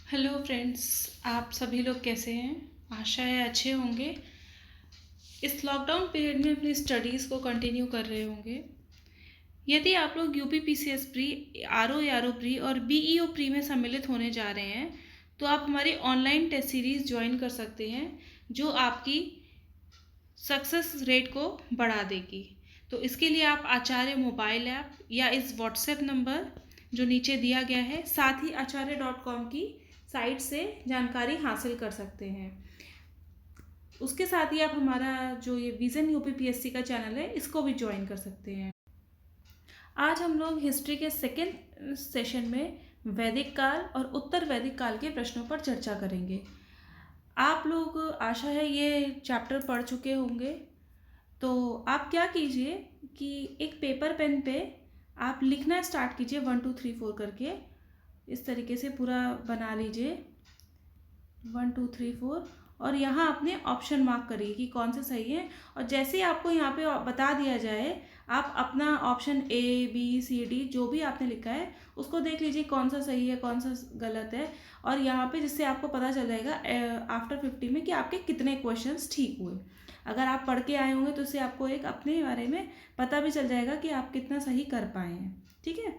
Hello friends, आप सभी लोग कैसे हैं? आशा है अच्छे होंगे। इस लॉकडाउन पीरियड में अपनी स्टडीज़ को कंटिन्यू कर रहे होंगे। यदि आप लोग यूपी पीसीएस प्री, आरओ यारो प्री और बीईओ प्री में सम्मिलित होने जा रहे हैं, तो आप हमारी ऑनलाइन टेस्ट सीरीज़ ज्वाइन कर सकते हैं, जो आपकी सक्सेस रेट को बढ़ा देगी। तो इसके लिए आप आचार्य मोबाइल ऐप या इस व्हाट्सएप नंबर जो नीचे दिया गया है, साथ ही आचार्य.com की साइट से जानकारी हासिल कर सकते हैं। उसके साथ ही आप हमारा जो ये विज़न यूपीपीएससी का चैनल है, इसको भी ज्वाइन कर सकते हैं। आज हम लोग हिस्ट्री के सेकेंड सेशन में वैदिक काल और उत्तर वैदिक काल के प्रश्नों पर चर्चा करेंगे। आप लोग, आशा है, ये चैप्टर पढ़ चुके होंगे। तो आप क्या कीजिए कि एक पेपर पेन पे आप लिखना स्टार्ट कीजिए 1 2 3 4 करके। इस तरीके से पूरा बना लीजिए 1 2 3 4 और यहाँ अपने ऑप्शन मार्क करिए कि कौन सा सही है। और जैसे ही आपको यहाँ पे बता दिया जाए, आप अपना option A B C D जो भी आपने लिखा है उसको देख लीजिए कौन सा सही है कौन सा गलत है। और यहाँ पे जिससे आपको पता चल जाएगा आफ्टर 50 में कि आपके कितने क्वेश्चंस ठीक हुए। अगर आप पढ़ के आए होंगे तो उससे आपको एक अपने बारे में पता भी चल जाएगा कि आप कितना सही कर पाए हैं। ठीक है,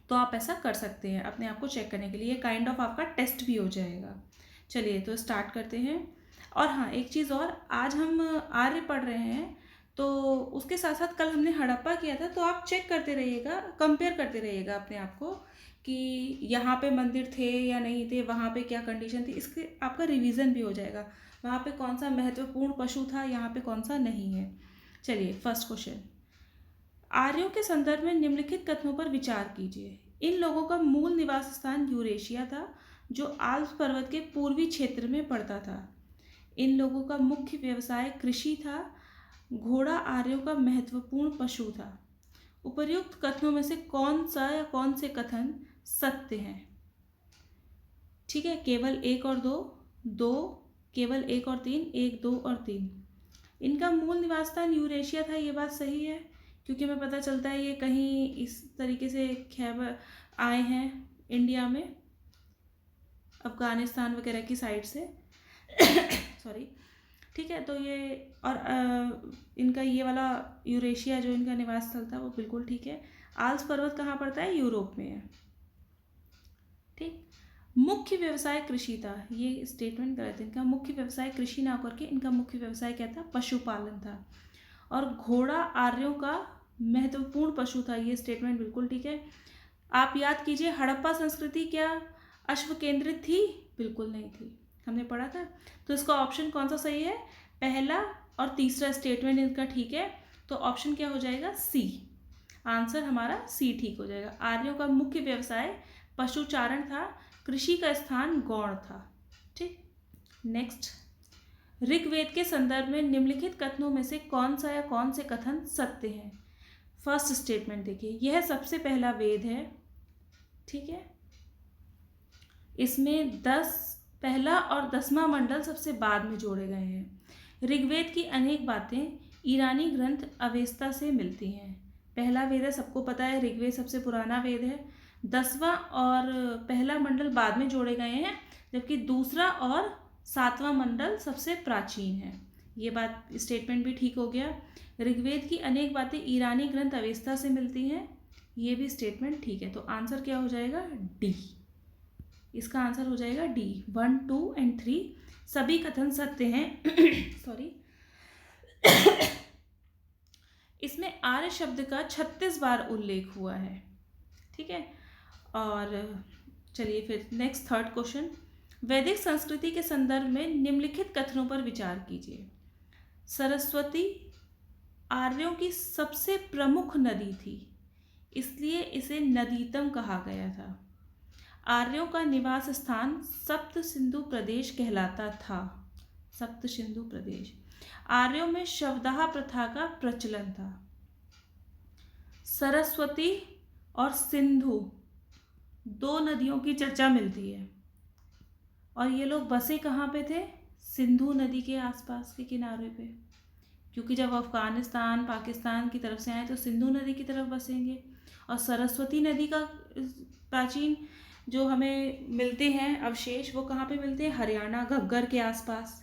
तो आप ऐसा कर सकते हैं अपने आप को चेक करने के लिए। काइंड ऑफ आपका टेस्ट भी हो जाएगा। चलिए तो स्टार्ट करते हैं। और हाँ, एक चीज़ और, आज हम आर्य पढ़ रहे हैं, तो उसके साथ साथ कल हमने हड़प्पा किया था, तो आप चेक करते रहिएगा, कंपेयर करते रहिएगा अपने आप को कि यहाँ पे मंदिर थे या नहीं थे, वहाँ पे क्या कंडीशन थी। इसके आपका रिवीजन भी हो जाएगा, वहाँ पे कौन सा महत्वपूर्ण पशु था, यहाँ पे कौन सा नहीं है। चलिए फर्स्ट क्वेश्चन, आर्यों के संदर्भ में निम्नलिखित कथनों पर विचार कीजिए। इन लोगों का मूल निवास स्थान यूरेशिया था, जो आल्प्स पर्वत के पूर्वी क्षेत्र में पड़ता था। इन लोगों का मुख्य व्यवसाय कृषि था। घोड़ा आर्यों का महत्वपूर्ण पशु था। उपर्युक्त कथनों में से कौन सा या कौन से कथन सत्य हैं? ठीक है, केवल एक और दो, दो, केवल एक और तीन, एक, दो और तीन। इनका मूल निवास स्थान यूरेशिया था, ये बात सही है, क्योंकि हमें पता चलता है ये कहीं इस तरीके से खैबर आए हैं इंडिया में, अफ़गानिस्तान वगैरह की साइड से। सॉरी। ठीक है, तो ये और इनका ये वाला यूरेशिया जो इनका निवास स्थल था वो बिल्कुल ठीक है। आल्प्स पर्वत कहाँ पड़ता है? यूरोप में है। ठीक। मुख्य व्यवसाय कृषि था, ये स्टेटमेंट गलत है। इनका मुख्य व्यवसाय कृषि ना करके इनका मुख्य व्यवसाय क्या था? पशुपालन था। और घोड़ा आर्यों का महत्वपूर्ण पशु था, ये स्टेटमेंट बिल्कुल ठीक है। आप याद कीजिए, हड़प्पा संस्कृति क्या अश्व केंद्रित थी? बिल्कुल नहीं थी, हमने पढ़ा था। तो इसका ऑप्शन कौन सा सही है? पहला और तीसरा स्टेटमेंट इनका ठीक है, तो ऑप्शन क्या हो जाएगा? सी। आंसर हमारा सी ठीक हो जाएगा। आर्यों का मुख्य व्यवसाय पशुचारण था, कृषि का स्थान गौड़ था। ठीक। नेक्स्ट, ऋग्वेद के संदर्भ में निम्नलिखित कथनों में से कौन सा या कौन से कथन सत्य हैं? फर्स्ट स्टेटमेंट देखिए, यह सबसे पहला वेद है। ठीक है, इसमें 10 पहला और 10वां मंडल सबसे बाद में जोड़े गए हैं। ऋग्वेद की अनेक बातें ईरानी ग्रंथ अवेस्ता से मिलती हैं। पहला वेद है, सबको पता है, ऋग्वेद सबसे पुराना वेद है। 10वां और पहला मंडल बाद में जोड़े गए हैं, जबकि दूसरा और 7वां मंडल सबसे प्राचीन है। ये बात स्टेटमेंट भी ठीक हो गया। ऋग्वेद की अनेक बातें ईरानी ग्रंथ अवेस्ता से मिलती हैं, ये भी स्टेटमेंट ठीक है। तो आंसर क्या हो जाएगा? डी। इसका आंसर हो जाएगा डी। 1 2 एंड 3 सभी कथन सत्य हैं। सॉरी। इसमें आर्य शब्द का 36 बार उल्लेख हुआ है। ठीक है, और चलिए फिर नेक्स्ट थर्ड क्वेश्चन, वैदिक संस्कृति के संदर्भ में निम्नलिखित कथनों पर विचार कीजिए। सरस्वती आर्यों की सबसे प्रमुख नदी थी, इसलिए इसे नदीतम कहा गया था। आर्यों का निवास स्थान सप्त सिंधु प्रदेश कहलाता था। सप्त सिंधु प्रदेश। आर्यों में शवदाह प्रथा का प्रचलन था। सरस्वती और सिंधु दो नदियों की चर्चा मिलती है, और ये लोग बसे कहाँ पे थे? सिंधु नदी के आसपास के किनारे पे, क्योंकि जब अफगानिस्तान पाकिस्तान की तरफ से आए तो सिंधु नदी की तरफ बसेंगे। और सरस्वती नदी का प्राचीन जो हमें मिलते हैं अवशेष, वो कहाँ पे मिलते हैं? हरियाणा, घग्गर के आसपास।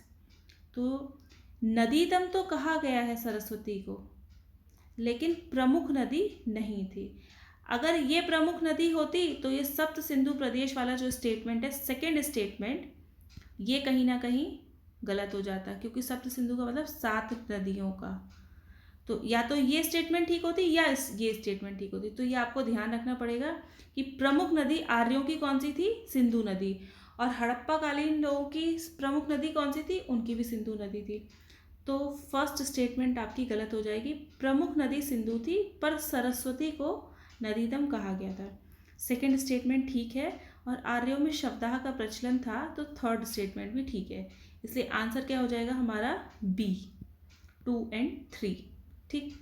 तो नदीतम तो कहा गया है सरस्वती को, लेकिन प्रमुख नदी नहीं थी। अगर ये प्रमुख नदी होती तो ये सप्त सिंधु प्रदेश वाला जो स्टेटमेंट है, सेकेंड स्टेटमेंट, ये कहीं ना कहीं गलत हो जाता, क्योंकि सप्त सिंधु का मतलब 7 नदियों का। तो या तो ये स्टेटमेंट ठीक होती या ये स्टेटमेंट ठीक होती। तो ये आपको ध्यान रखना पड़ेगा कि प्रमुख नदी आर्यों की कौन सी थी? सिंधु नदी। और हड़प्पा कालीन लोगों की प्रमुख नदी कौन सी थी? उनकी भी सिंधु नदी थी। तो फर्स्ट स्टेटमेंट आपकी गलत हो जाएगी। प्रमुख नदी सिंधु थी, पर सरस्वती को नदीतम कहा गया था। सेकंड स्टेटमेंट ठीक है। और आर्यों में शब्दाह का प्रचलन था, तो थर्ड स्टेटमेंट भी ठीक है। इसलिए आंसर क्या हो जाएगा हमारा? बी, 2 और 3। ठीक।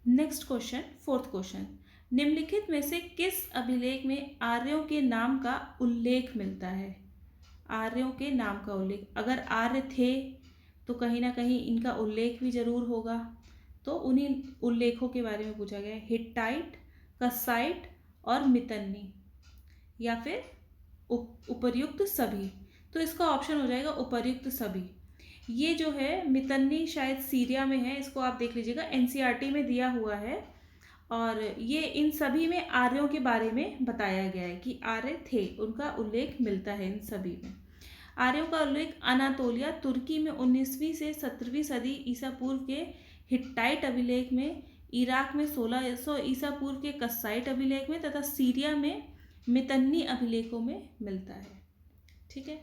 नेक्स्ट क्वेश्चन, फोर्थ क्वेश्चन, निम्नलिखित में से किस अभिलेख में आर्यों के नाम का उल्लेख मिलता है? आर्यों के नाम का उल्लेख, अगर आर्य थे तो कहीं ना कहीं इनका उल्लेख भी जरूर होगा। तो उन्हीं उल्लेखों के बारे में पूछा गया है। हिट्टाइट, कसाइट और मितन्नी, या फिर उपर्युक्त सभी। तो इसका ऑप्शन हो जाएगा उपर्युक्त सभी। ये जो है मितन्नी शायद सीरिया में है, इसको आप देख लीजिएगा, एनसीईआरटी में दिया हुआ है। और ये इन सभी में आर्यों के बारे में बताया गया है कि आर्य थे, उनका उल्लेख मिलता है इन सभी में। आर्यों का उल्लेख अनातोलिया, तुर्की में 19वीं से 17वीं सदी ईसा पूर्व के हिट्टाइट अभिलेख में, इराक में 1600 ईसा पूर्व के कसाइट अभिलेख में, तथा सीरिया में मितन्नी अभिलेखों में मिलता है। ठीक है।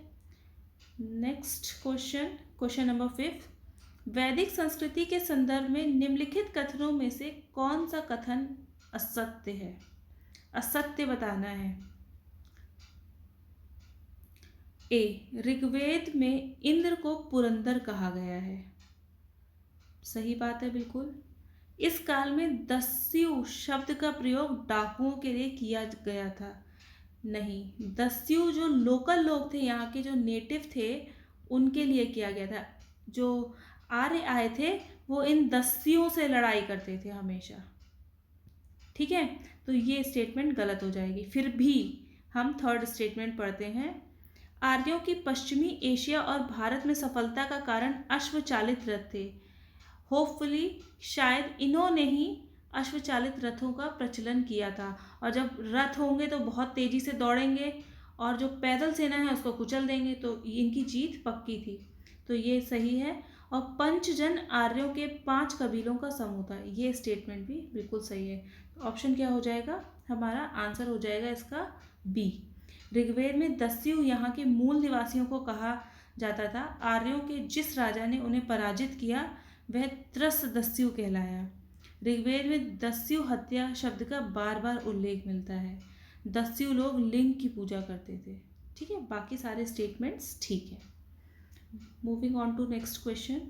नेक्स्ट क्वेश्चन, क्वेश्चन नंबर 5, वैदिक संस्कृति के संदर्भ में निम्नलिखित कथनों में से कौन सा कथन असत्य है? असत्य बताना है। ए, ऋग्वेद में इंद्र को पुरंदर कहा गया है। सही बात है, बिल्कुल। इस काल में दस्यु शब्द का प्रयोग डाकुओं के लिए किया गया था। नहीं, दस्यु जो लोकल लोग थे, यहाँ के जो नेटिव थे, उनके लिए किया गया था। जो आर्य आए थे वो इन दस्युओं से लड़ाई करते थे हमेशा। ठीक है, तो ये स्टेटमेंट गलत हो जाएगी। फिर भी हम थर्ड स्टेटमेंट पढ़ते हैं। आर्यों की पश्चिमी एशिया और भारत में सफलता का कारण अश्वचालित रथ थे। होपफुली शायद इन्होंने ही अश्वचालित रथों का प्रचलन किया था। और जब रथ होंगे तो बहुत तेजी से दौड़ेंगे और जो पैदल सेना है उसको कुचल देंगे, तो इनकी जीत पक्की थी। तो ये सही है। और पंचजन आर्यों के 5 कबीलों का समूह था, ये स्टेटमेंट भी बिल्कुल सही है। तो ऑप्शन क्या हो जाएगा हमारा? आंसर हो जाएगा इसका बी। ऋग्वेद में दस्यु यहाँ के मूल निवासियों को कहा जाता था। आर्यों के जिस राजा ने उन्हें पराजित किया वह त्रस दस्यु कहलाया। ऋग्वेद में दस्यु हत्या शब्द का बार बार उल्लेख मिलता है। दस्यु लोग लिंग की पूजा करते थे। ठीक है, बाकी सारे स्टेटमेंट्स ठीक है। Moving on to next question,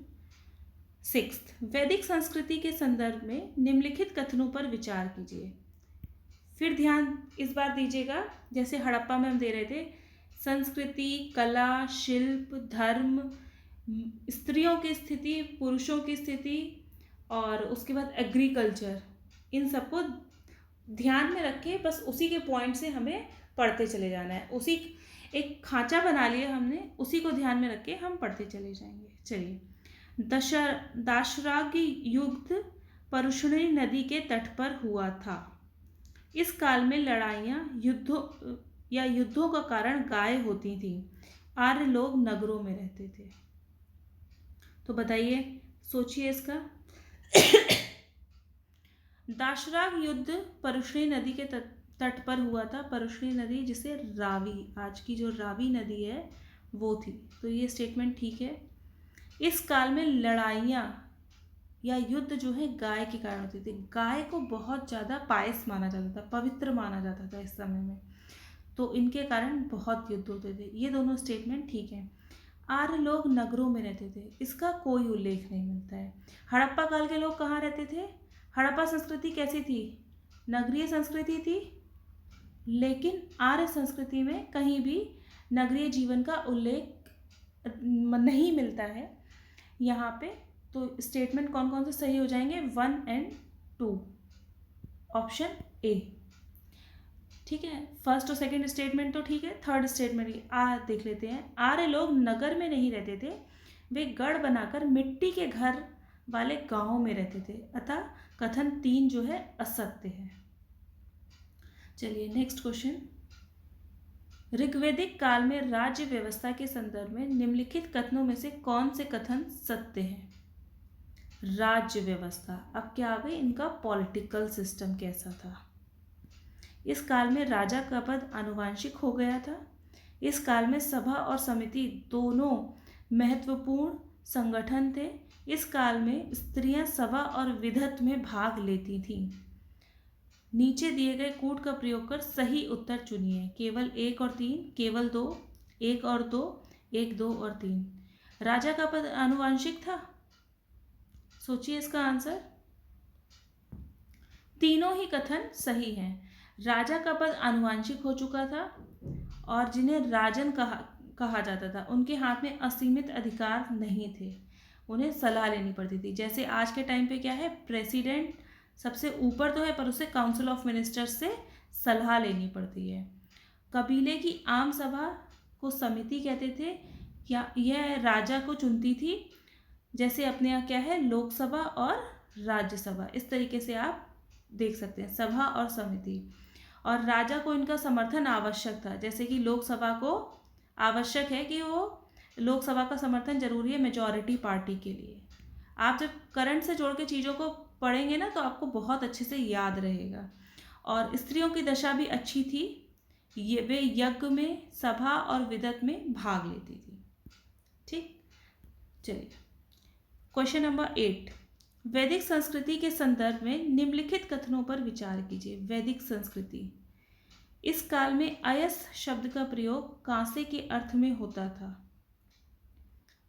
6th, वैदिक संस्कृति के संदर्भ में निम्नलिखित कथनों पर विचार कीजिए। फिर ध्यान इस बार दीजिएगा, जैसे हड़प्पा में हम दे रहे थे, संस्कृति, कला, शिल्प, धर्म, स्त्रियों की स्थिति, पुरुषों की स्थिति, और उसके बाद एग्रीकल्चर, इन सबको ध्यान में रखे, बस उसी के पॉइंट से हमें पढ़ते चले जाना है। उसी एक खांचा बना लिया हमने, उसी को ध्यान में रख के हम पढ़ते चले जाएंगे। चलिए, दाशरागी युद्ध परुष्णी नदी के तट पर हुआ था। इस काल में लड़ाइयाँ युद्धों का कारण गाय होती थी। आर्य लोग नगरों में रहते थे। तो बताइए, सोचिए इसका। दाशराग युद्ध परुष्णी नदी के तट पर हुआ था। परुष्णी नदी जिसे रावी, आज की जो रावी नदी है, वो थी। तो ये स्टेटमेंट ठीक है। इस काल में लड़ाइयाँ या युद्ध जो है गाय के कारण होती थी। गाय को बहुत ज़्यादा पायस माना जाता था, पवित्र माना जाता था इस समय में, तो इनके कारण बहुत युद्ध होते थे। ये दोनों स्टेटमेंट ठीक है। आर्य लोग नगरों में रहते थे, इसका कोई उल्लेख नहीं मिलता है। हड़प्पा काल के लोग कहाँ रहते थे? हड़प्पा संस्कृति कैसी थी? नगरीय संस्कृति थी, लेकिन आर्य संस्कृति में कहीं भी नगरीय जीवन का उल्लेख नहीं मिलता है यहाँ पे। तो स्टेटमेंट कौन कौन से सही हो जाएंगे? 1 और 2, ऑप्शन ए। ठीक है, फर्स्ट और सेकंड स्टेटमेंट तो ठीक है, थर्ड स्टेटमेंट देख लेते हैं। आर्य लोग नगर में नहीं रहते थे, वे गढ़ बनाकर मिट्टी के घर वाले गांवों में रहते थे, अतः कथन 3 जो है असत्य है। चलिए नेक्स्ट क्वेश्चन। ऋग्वैदिक काल में राज्य व्यवस्था के संदर्भ में निम्नलिखित कथनों में से कौन से कथन सत्य हैं? राज्य व्यवस्था, अब क्या आ गई, इनका पॉलिटिकल सिस्टम कैसा था। इस काल में राजा का पद आनुवंशिक हो गया था। इस काल में सभा और समिति दोनों महत्वपूर्ण संगठन थे। इस काल में स्त्रियां सभा और विधत में भाग लेती थीं। नीचे दिए गए कूट का प्रयोग कर सही उत्तर चुनिए। केवल 1 और 3, केवल 2, 1 और 2, 1, 2 और 3। राजा का पद आनुवंशिक था, सोचिए इसका आंसर। तीनों ही कथन सही हैं। राजा का पद आनुवंशिक हो चुका था और जिन्हें राजन कहा जाता था उनके हाथ में असीमित अधिकार नहीं थे, उन्हें सलाह लेनी पड़ती थी। जैसे आज के टाइम पे क्या है, प्रेसिडेंट सबसे ऊपर तो है पर उसे काउंसिल ऑफ मिनिस्टर्स से सलाह लेनी पड़ती है। कबीले की आम सभा को समिति कहते थे, या यह राजा को चुनती थी। जैसे अपने यहाँ क्या है, लोकसभा और राज्यसभा, इस तरीके से आप देख सकते हैं, सभा और समिति। और राजा को इनका समर्थन आवश्यक था, जैसे कि लोकसभा को आवश्यक है कि वो लोकसभा का समर्थन जरूरी है मेजॉरिटी पार्टी के लिए। आप जब करंट से जोड़ के चीज़ों को पढ़ेंगे ना तो आपको बहुत अच्छे से याद रहेगा। और स्त्रियों की दशा भी अच्छी थी, ये वे यज्ञ में, सभा और विदत में भाग लेती थी। ठीक, चलिए क्वेश्चन नंबर 8। वैदिक संस्कृति के संदर्भ में निम्नलिखित कथनों पर विचार कीजिए। वैदिक संस्कृति, इस काल में अयस शब्द का प्रयोग कांसे के अर्थ में होता था।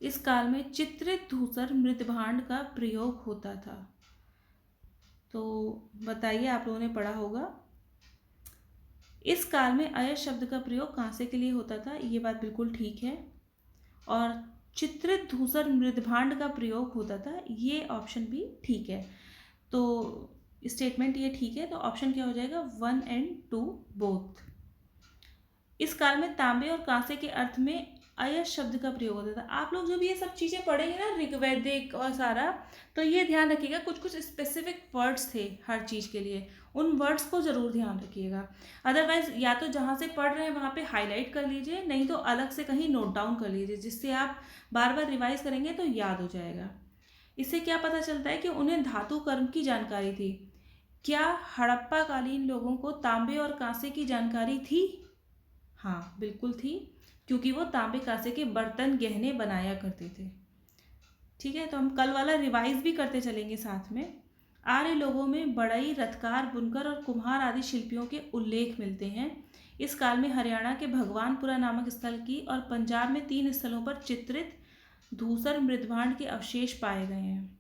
इस काल में चित्रित धूसर मृदभांड का प्रयोग होता था। तो बताइए, आप लोगों ने पढ़ा होगा। इस काल में अयस शब्द का प्रयोग कांसे के लिए होता था, ये बात बिल्कुल ठीक है। और चित्रित धूसर मृदभांड का प्रयोग होता था, ये ऑप्शन भी ठीक है। तो स्टेटमेंट ये ठीक है, तो ऑप्शन क्या हो जाएगा, 1 और 2 बोथ। इस काल में तांबे और कांसे के अर्थ में अयस शब्द का प्रयोग होता था। आप लोग जब ये सब चीज़ें पढ़ेंगे ना, ऋग्वैदिक और सारा, तो ये ध्यान रखिएगा कुछ कुछ स्पेसिफिक वर्ड्स थे हर चीज़ के लिए, उन वर्ड्स को ज़रूर ध्यान रखिएगा। अदरवाइज या तो जहाँ से पढ़ रहे हैं वहाँ पे हाईलाइट कर लीजिए, नहीं तो अलग से कहीं नोट डाउन कर लीजिए, जिससे आप बार बार रिवाइज करेंगे तो याद हो जाएगा। इससे क्या पता चलता है कि उन्हें धातु कर्म की जानकारी थी। क्या हड़प्पा कालीन लोगों को तांबे और कांसे की जानकारी थी? हाँ बिल्कुल थी, क्योंकि वो तांबे कांसे के बर्तन गहने बनाया करते थे। ठीक है, तो हम कल वाला रिवाइज भी करते चलेंगे साथ में। आर्य लोगों में बढ़ई, रत्कार, बुनकर और कुम्हार आदि शिल्पियों के उल्लेख मिलते हैं। इस काल में हरियाणा के भगवानपुरा नामक स्थल की और पंजाब में 3 स्थलों पर चित्रित धूसर मृदभांड के अवशेष पाए गए हैं।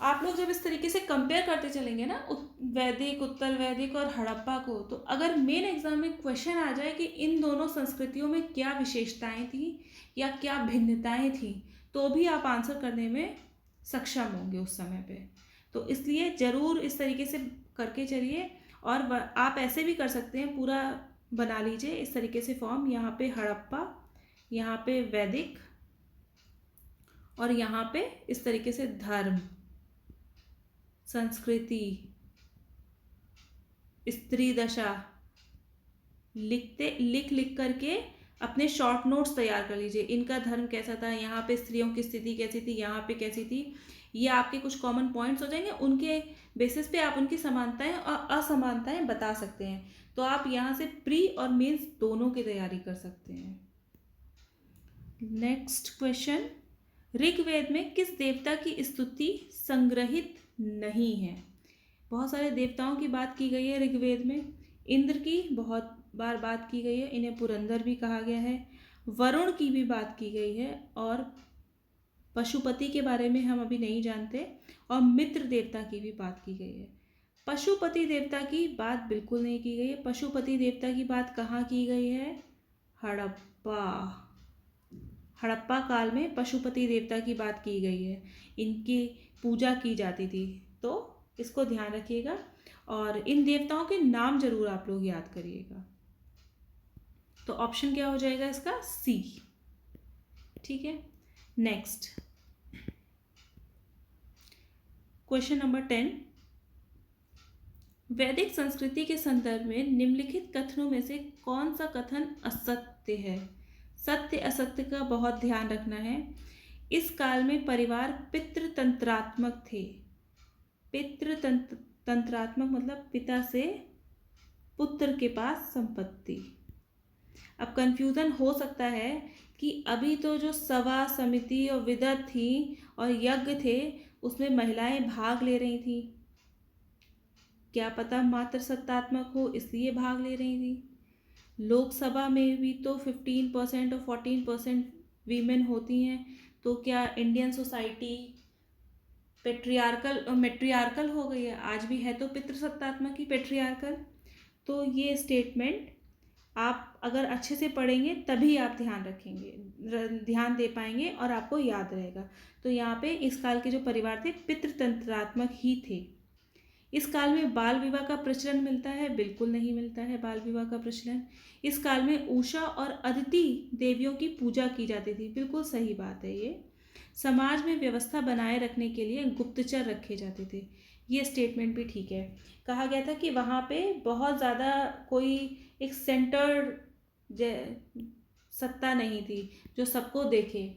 आप लोग जब इस तरीके से कंपेयर करते चलेंगे ना, वैदिक, उत्तर वैदिक और हड़प्पा को, तो अगर मेन एग्जाम में क्वेश्चन आ जाए कि इन दोनों संस्कृतियों में क्या विशेषताएं थी या क्या भिन्नताएं थी, तो भी आप आंसर करने में सक्षम होंगे उस समय पे। तो इसलिए ज़रूर इस तरीके से करके चलिए। और आप ऐसे भी कर सकते हैं, पूरा बना लीजिए इस तरीके से फॉर्म, यहाँ पे हड़प्पा, यहाँ पे वैदिक, और यहाँ पे इस तरीके से धर्म, संस्कृति, स्त्री दशा लिख करके अपने शॉर्ट नोट्स तैयार कर लीजिए। इनका धर्म कैसा था, यहाँ पे स्त्रियों की स्थिति कैसी थी, यहाँ पे कैसी थी, ये आपके कुछ कॉमन पॉइंट्स हो जाएंगे। उनके बेसिस पे आप उनकी समानताएं और असमानताएं बता सकते हैं। तो आप यहाँ से प्री और मेंस दोनों की तैयारी कर सकते हैं। नेक्स्ट क्वेश्चन, ऋग्वेद में किस देवता की स्तुति संग्रहित नहीं है? बहुत सारे देवताओं की बात की गई है ऋग्वेद में। इंद्र की बहुत बार बात की गई है, इन्हें पुरंदर भी कहा गया है। वरुण की भी बात की गई है, और पशुपति के बारे में हम अभी नहीं जानते, और मित्र देवता की भी बात की गई है। पशुपति देवता की बात बिल्कुल नहीं की गई है। पशुपति देवता की बात कहाँ की गई है? हड़प्पा काल में पशुपति देवता की बात की गई है, इनकी पूजा की जाती थी, तो इसको ध्यान रखिएगा। और इन देवताओं के नाम जरूर आप लोग याद करिएगा। तो ऑप्शन क्या हो जाएगा इसका? सी। ठीक है, नेक्स्ट क्वेश्चन नंबर 10। वैदिक संस्कृति के संदर्भ में निम्नलिखित कथनों में से कौन सा कथन असत्य है? सत्य असत्य का बहुत ध्यान रखना है। इस काल में परिवार पितृतंत्रात्मक थे। पितृतंत्रात्मक मतलब पिता से पुत्र के पास संपत्ति। अब कंफ्यूजन हो सकता है कि अभी तो जो सभा समिति और विदत थी और यज्ञ थे उसमें महिलाएं भाग ले रही थी, क्या पता मातृसत्तात्मक हो इसलिए भाग ले रही थी। लोकसभा में भी तो 15% और 14% वीमेन होती हैं, तो क्या इंडियन सोसाइटी मेट्रियार्कल हो गई है? आज भी है तो पितृसत्तात्मक ही पेट्रियार्कल। तो ये स्टेटमेंट आप अगर अच्छे से पढ़ेंगे तभी आप ध्यान दे पाएंगे और आपको याद रहेगा। तो यहाँ पे इस काल के जो परिवार थे पितृतंत्रात्मक ही थे। इस काल में बाल विवाह का प्रचलन मिलता है? बिल्कुल नहीं मिलता है बाल विवाह का प्रचलन। इस काल में उषा और अदिति देवियों की पूजा की जाती थी? बिल्कुल सही बात है ये। समाज में व्यवस्था बनाए रखने के लिए गुप्तचर रखे जाते थे, ये स्टेटमेंट भी ठीक है। कहा गया था कि वहाँ पे बहुत ज़्यादा कोई एक सेंटर्ड सत्ता नहीं थी जो सबको देखे,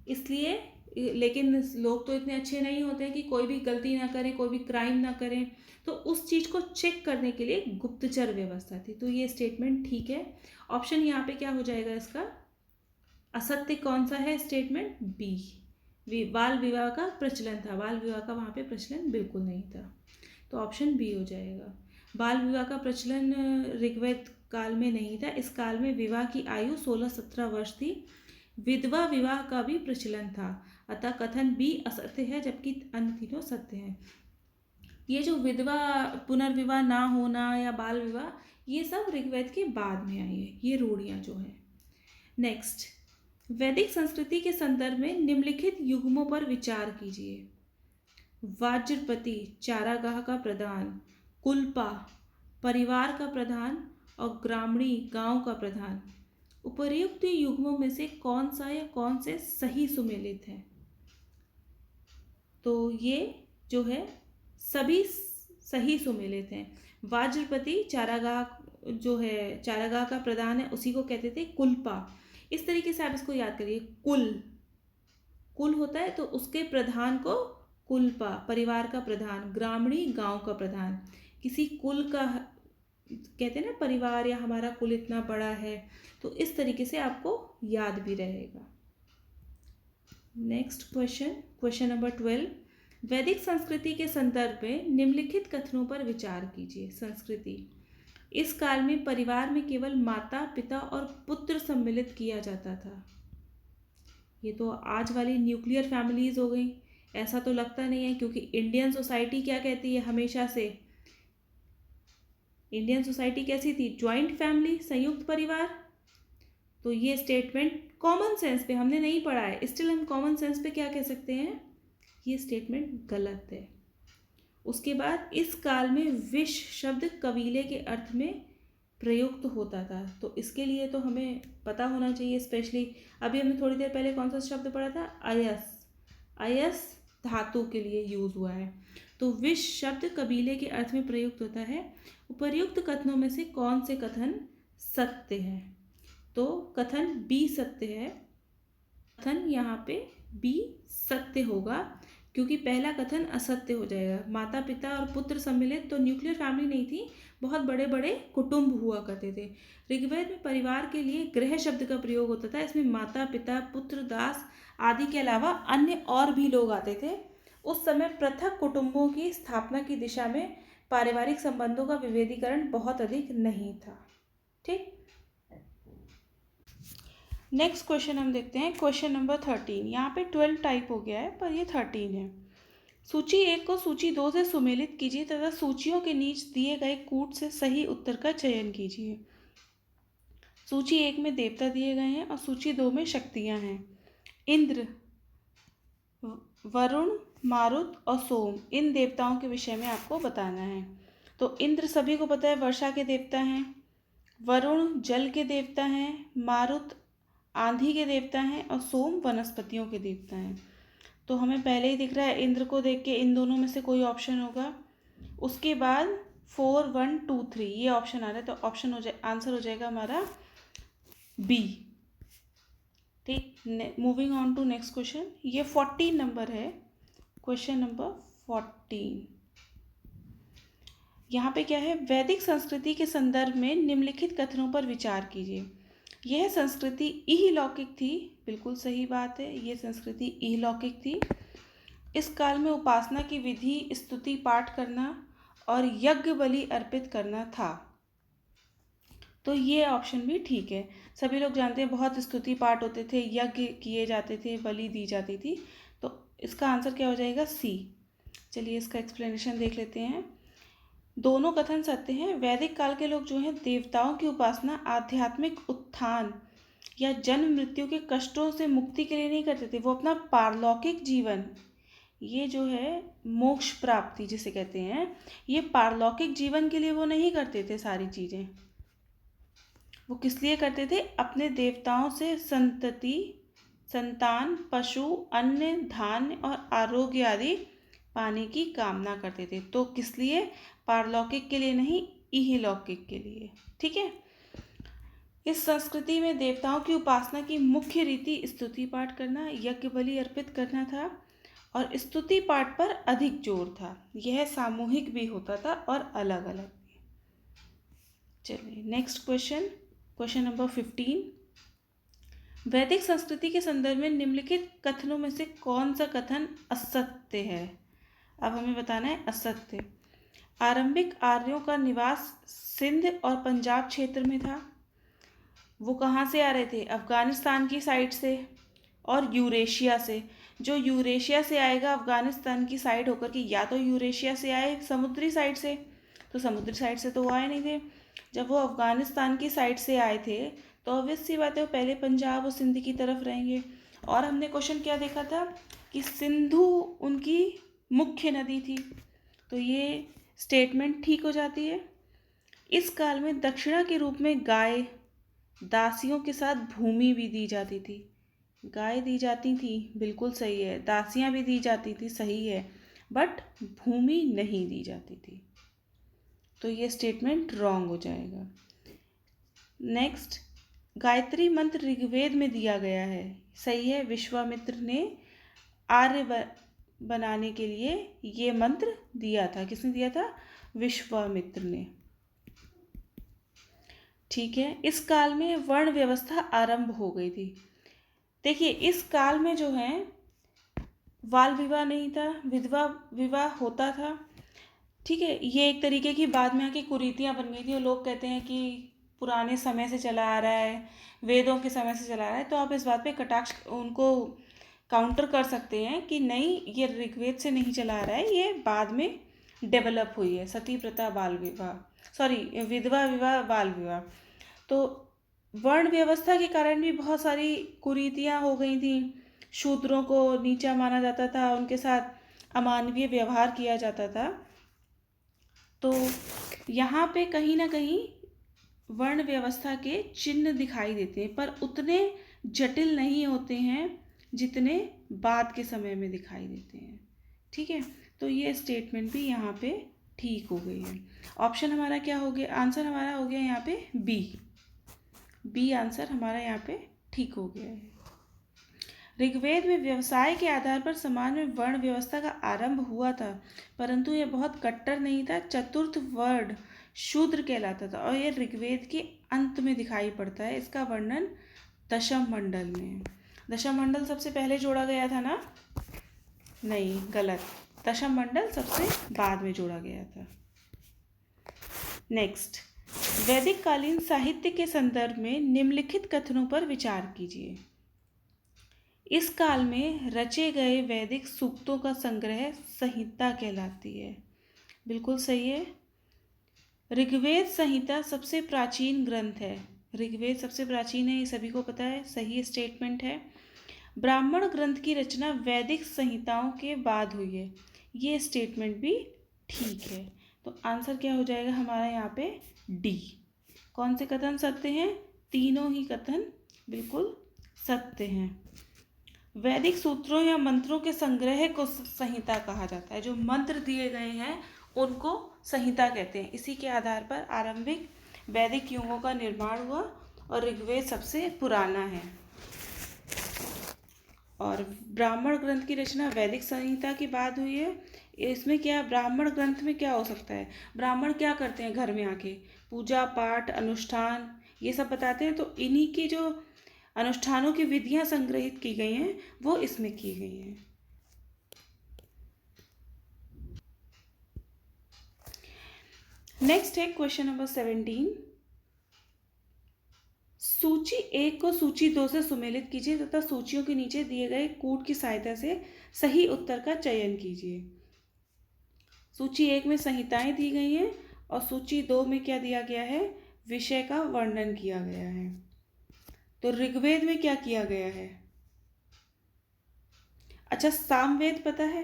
इसलिए। लेकिन लोग तो इतने अच्छे नहीं होते कि कोई भी गलती ना करें, कोई भी क्राइम ना करें, तो उस चीज़ को चेक करने के लिए गुप्तचर व्यवस्था थी। तो ये स्टेटमेंट ठीक है। ऑप्शन यहाँ पे क्या हो जाएगा इसका? असत्य कौन सा है स्टेटमेंट? बी। बाल विवाह का प्रचलन था, बाल विवाह का वहाँ पे प्रचलन बिल्कुल नहीं था। तो ऑप्शन बी हो जाएगा। बाल विवाह का प्रचलन ऋग्वेद काल में नहीं था। इस काल में विवाह की आयु 16-17 वर्ष थी। विधवा विवाह का भी प्रचलन था, अतः कथन बी असत्य है, जबकि अन्य तीनों सत्य हैं। ये जो विधवा पुनर्विवाह ना होना या बाल विवाह, ये सब ऋग्वेद के बाद में आई है, ये रूढ़ियाँ जो है। नेक्स्ट, वैदिक संस्कृति के संदर्भ में निम्नलिखित युग्मों पर विचार कीजिए। वाजपति चारागाह का प्रधान, कुलपा परिवार का प्रधान और ग्रामणी गांव का प्रधान। उपर्युक्त युग्मों में से कौन सा या कौन से सही सुमेलित है? तो ये जो है सभी सही सुमेलित हैं। वाजपति चारागाह जो है, चारागाह का प्रधान है, उसी को कहते थे कुलपा। इस तरीके से आप इसको याद करिए। कुल होता है तो उसके प्रधान को कुलपा, परिवार का प्रधान। ग्रामणी गांव का प्रधान। किसी कुल का कहते हैं ना परिवार या हमारा कुल इतना बड़ा है, तो इस तरीके से आपको याद भी रहेगा। Next question number 12। वैदिक संस्कृति के संदर्भ में निम्नलिखित कथनों पर विचार कीजिए। संस्कृति, इस काल में परिवार में केवल माता पिता और पुत्र सम्मिलित किया जाता था। ये तो आज वाली न्यूक्लियर फैमिलीज हो गई, ऐसा तो लगता नहीं है, क्योंकि इंडियन सोसाइटी क्या कहती है हमेशा से? इंडियन सोसाइटी कैसी थी? ज्वाइंट फैमिली, संयुक्त परिवार। तो ये स्टेटमेंट कॉमन सेंस पे हमने नहीं पढ़ा है, स्टिल हम कॉमन सेंस पे क्या कह सकते हैं? ये स्टेटमेंट गलत है। उसके बाद इस काल में विश शब्द कबीले के अर्थ में प्रयुक्त होता था, तो इसके लिए तो हमें पता होना चाहिए। स्पेशली अभी हमने थोड़ी देर पहले कौन सा शब्द पढ़ा था? अयस धातु के लिए यूज हुआ है। तो विश शब्द कबीले के अर्थ में प्रयुक्त होता है। उपर्युक्त कथनों में से कौन से कथन सत्य है? तो कथन बी सत्य है। कथन यहाँ पे बी सत्य होगा, क्योंकि पहला कथन असत्य हो जाएगा। माता पिता और पुत्र सम्मिलित, तो न्यूक्लियर फैमिली नहीं थी, बहुत बड़े बड़े कुटुंब हुआ करते थे। ऋग्वेद में परिवार के लिए गृह शब्द का प्रयोग होता था। इसमें माता पिता पुत्र दास आदि के अलावा अन्य और भी लोग आते थे। उस समय पृथक कुटुंबों की स्थापना की दिशा में पारिवारिक संबंधों का विभेदीकरण बहुत अधिक नहीं था। ठीक, नेक्स्ट क्वेश्चन हम देखते हैं, क्वेश्चन नंबर 13। यहाँ पे 12 टाइप हो गया है, पर ये 13 है। सूची 1 को सूची 2 से सुमेलित कीजिए तथा सूचियों के नीचे दिए गए कूट से सही उत्तर का चयन कीजिए। सूची 1 में देवता दिए गए हैं और सूची 2 में शक्तियाँ हैं। इंद्र, वरुण, मारुत और सोम, इन देवताओं के विषय में आपको बताना है। तो इंद्र सभी को पता है वर्षा के देवता हैं, वरुण जल के देवता हैं, मारुत आंधी के देवता हैं और सोम वनस्पतियों के देवता हैं। तो हमें पहले ही दिख रहा है इंद्र को देख के इन दोनों में से कोई ऑप्शन होगा। उसके बाद 4 1 2 3 ये ऑप्शन आ रहा है, तो ऑप्शन आंसर हो जाएगा हमारा बी। ठीक, moving on to next question. ये 14 नंबर है, क्वेश्चन नंबर 14। यहाँ पे क्या है, वैदिक संस्कृति के संदर्भ में निम्नलिखित कथनों पर विचार कीजिए। यह संस्कृति इहलौकिक थी, बिल्कुल सही बात है, ये संस्कृति इहलौकिक थी। इस काल में उपासना की विधि स्तुति पाठ करना और यज्ञ बलि अर्पित करना था। तो ये ऑप्शन भी ठीक है। सभी लोग जानते हैं बहुत स्तुति पाठ होते थे, यज्ञ किए जाते थे, बलि दी जाती थी। तो इसका आंसर क्या हो जाएगा, सी। चलिए इसका एक्सप्लेनेशन देख लेते हैं। दोनों कथन सत्य हैं। वैदिक काल के लोग जो हैं देवताओं की उपासना आध्यात्मिक उत्थान या जन्म मृत्यु के कष्टों से मुक्ति के लिए नहीं करते थे, वो अपना पारलौकिक जीवन, ये जो है मोक्ष प्राप्ति जिसे कहते हैं, ये पारलौकिक जीवन के लिए वो नहीं करते थे सारी चीज़ें। वो किस लिए करते थे, अपने देवताओं से संतान, पशु, अन्न, धान्य और आरोग्य आदि पाने की कामना करते थे। तो किस लिए, पारलौकिक के लिए नहीं, इहलौकिक के लिए। ठीक है। इस संस्कृति में देवताओं की उपासना की मुख्य रीति स्तुति पाठ करना, यज्ञ बलि अर्पित करना था और स्तुति पाठ पर अधिक जोर था। यह सामूहिक भी होता था और अलग अलग भी। चलिए नेक्स्ट क्वेश्चन, क्वेश्चन नंबर 15। वैदिक संस्कृति के संदर्भ में निम्नलिखित कथनों में से कौन सा कथन असत्य है। अब हमें बताना है असत्य। आरंभिक आर्यों का निवास सिंध और पंजाब क्षेत्र में था। वो कहाँ से आ रहे थे, अफगानिस्तान की साइड से और यूरेशिया से। जो यूरेशिया से आएगा अफगानिस्तान की साइड होकर के, या तो यूरेशिया से आए समुद्री साइड से, तो समुद्री साइड से तो वो आए नहीं थे। जब वो अफगानिस्तान की साइड से आए थे तो ऑब्वियस सी बात है वो पहले पंजाब और सिंध की तरफ रहेंगे। और हमने क्वेश्चन क्या देखा था कि सिंधु उनकी मुख्य नदी थी, तो ये स्टेटमेंट ठीक हो जाती है। इस काल में दक्षिणा के रूप में गाय, दासियों के साथ भूमि भी दी जाती थी। गाय दी जाती थी, बिल्कुल सही है, दासियां भी दी जाती थी, सही है, बट भूमि नहीं दी जाती थी। तो ये स्टेटमेंट रॉन्ग हो जाएगा। नेक्स्ट, गायत्री मंत्र ऋग्वेद में दिया गया है, सही है। विश्वामित्र ने आर्य बनाने के लिए ये मंत्र दिया था। किसने दिया था, विश्वामित्र ने। ठीक है। इस काल में वर्ण व्यवस्था आरंभ हो गई थी। देखिए इस काल में जो है बाल विवाह नहीं था, विधवा विवाह होता था। ठीक है, ये एक तरीके की बाद में आके कुरीतियाँ बन गई थी और लोग कहते हैं कि पुराने समय से चला आ रहा है, वेदों के समय से चला आ रहा है। तो आप इस बात पे कटाक्ष उनको काउंटर कर सकते हैं कि नहीं, ये ऋग्वेद से नहीं चला आ रहा है, ये बाद में डेवलप हुई है। सती प्रथा, बाल विवाह, सॉरी विधवा विवाह, बाल विवाह। तो वर्ण व्यवस्था के कारण भी बहुत सारी कुरीतियाँ हो गई थी। शूद्रों को नीचा माना जाता था, उनके साथ अमानवीय व्यवहार किया जाता था। तो यहाँ पे कहीं ना कहीं वर्ण व्यवस्था के चिन्ह दिखाई देते हैं, पर उतने जटिल नहीं होते हैं जितने बाद के समय में दिखाई देते हैं। ठीक है, तो ये स्टेटमेंट भी यहाँ पे ठीक हो गई है। ऑप्शन हमारा क्या हो गया, आंसर हमारा हो गया यहाँ पे बी आंसर हमारा यहाँ पे ठीक हो गया है। ऋग्वेद में व्यवसाय के आधार पर समाज में वर्ण व्यवस्था का आरंभ हुआ था, परंतु यह बहुत कट्टर नहीं था। चतुर्थ वर्ण शूद्र कहलाता था और यह ऋग्वेद के अंत में दिखाई पड़ता है। इसका वर्णन दशम मंडल में। दशम मंडल सबसे पहले जोड़ा गया था ना, नहीं गलत, दशम मंडल सबसे बाद में जोड़ा गया था। नेक्स्ट, वैदिक कालीन साहित्य के संदर्भ में निम्नलिखित कथनों पर विचार कीजिए। इस काल में रचे गए वैदिक सूक्तों का संग्रह संहिता कहलाती है। बिल्कुल सही है। ऋग्वेद संहिता सबसे प्राचीन ग्रंथ है। ऋग्वेद सबसे प्राचीन है, ये सभी को पता है, सही स्टेटमेंट है। ब्राह्मण ग्रंथ की रचना वैदिक संहिताओं के बाद हुई है, ये स्टेटमेंट भी ठीक है। तो आंसर क्या हो जाएगा हमारा यहाँ पे? डी। कौन से कथन सत्य हैं? तीनों ही कथन बिल्कुल सत्य हैं। वैदिक सूत्रों या मंत्रों के संग्रह को संहिता कहा जाता है। जो मंत्र दिए गए हैं उनको संहिता कहते हैं। इसी के आधार पर आरंभिक वैदिक युगों का निर्माण हुआ और ऋग्वेद सबसे पुराना है। और ब्राह्मण ग्रंथ की रचना वैदिक संहिता के बाद हुई है। इसमें क्या, ब्राह्मण ग्रंथ में क्या हो सकता है? ब्राह्मण क्या करते हैं घर में आके? पूजा पाठ अनुष्ठान ये सब बताते हैं। तो इन्हीं की जो अनुष्ठानों की विधियां संग्रहित की गई हैं वो इसमें की गई हैं। नेक्स्ट है क्वेश्चन नंबर 17। सूची 1 को सूची 2 से सुमेलित कीजिए तथा सूचियों के नीचे दिए गए कूट की सहायता से सही उत्तर का चयन कीजिए। सूची 1 में संहिताएं दी गई हैं और सूची 2 में क्या दिया गया है? विषय का वर्णन किया गया है। तो ऋग्वेद में क्या किया गया है? अच्छा, सामवेद पता है?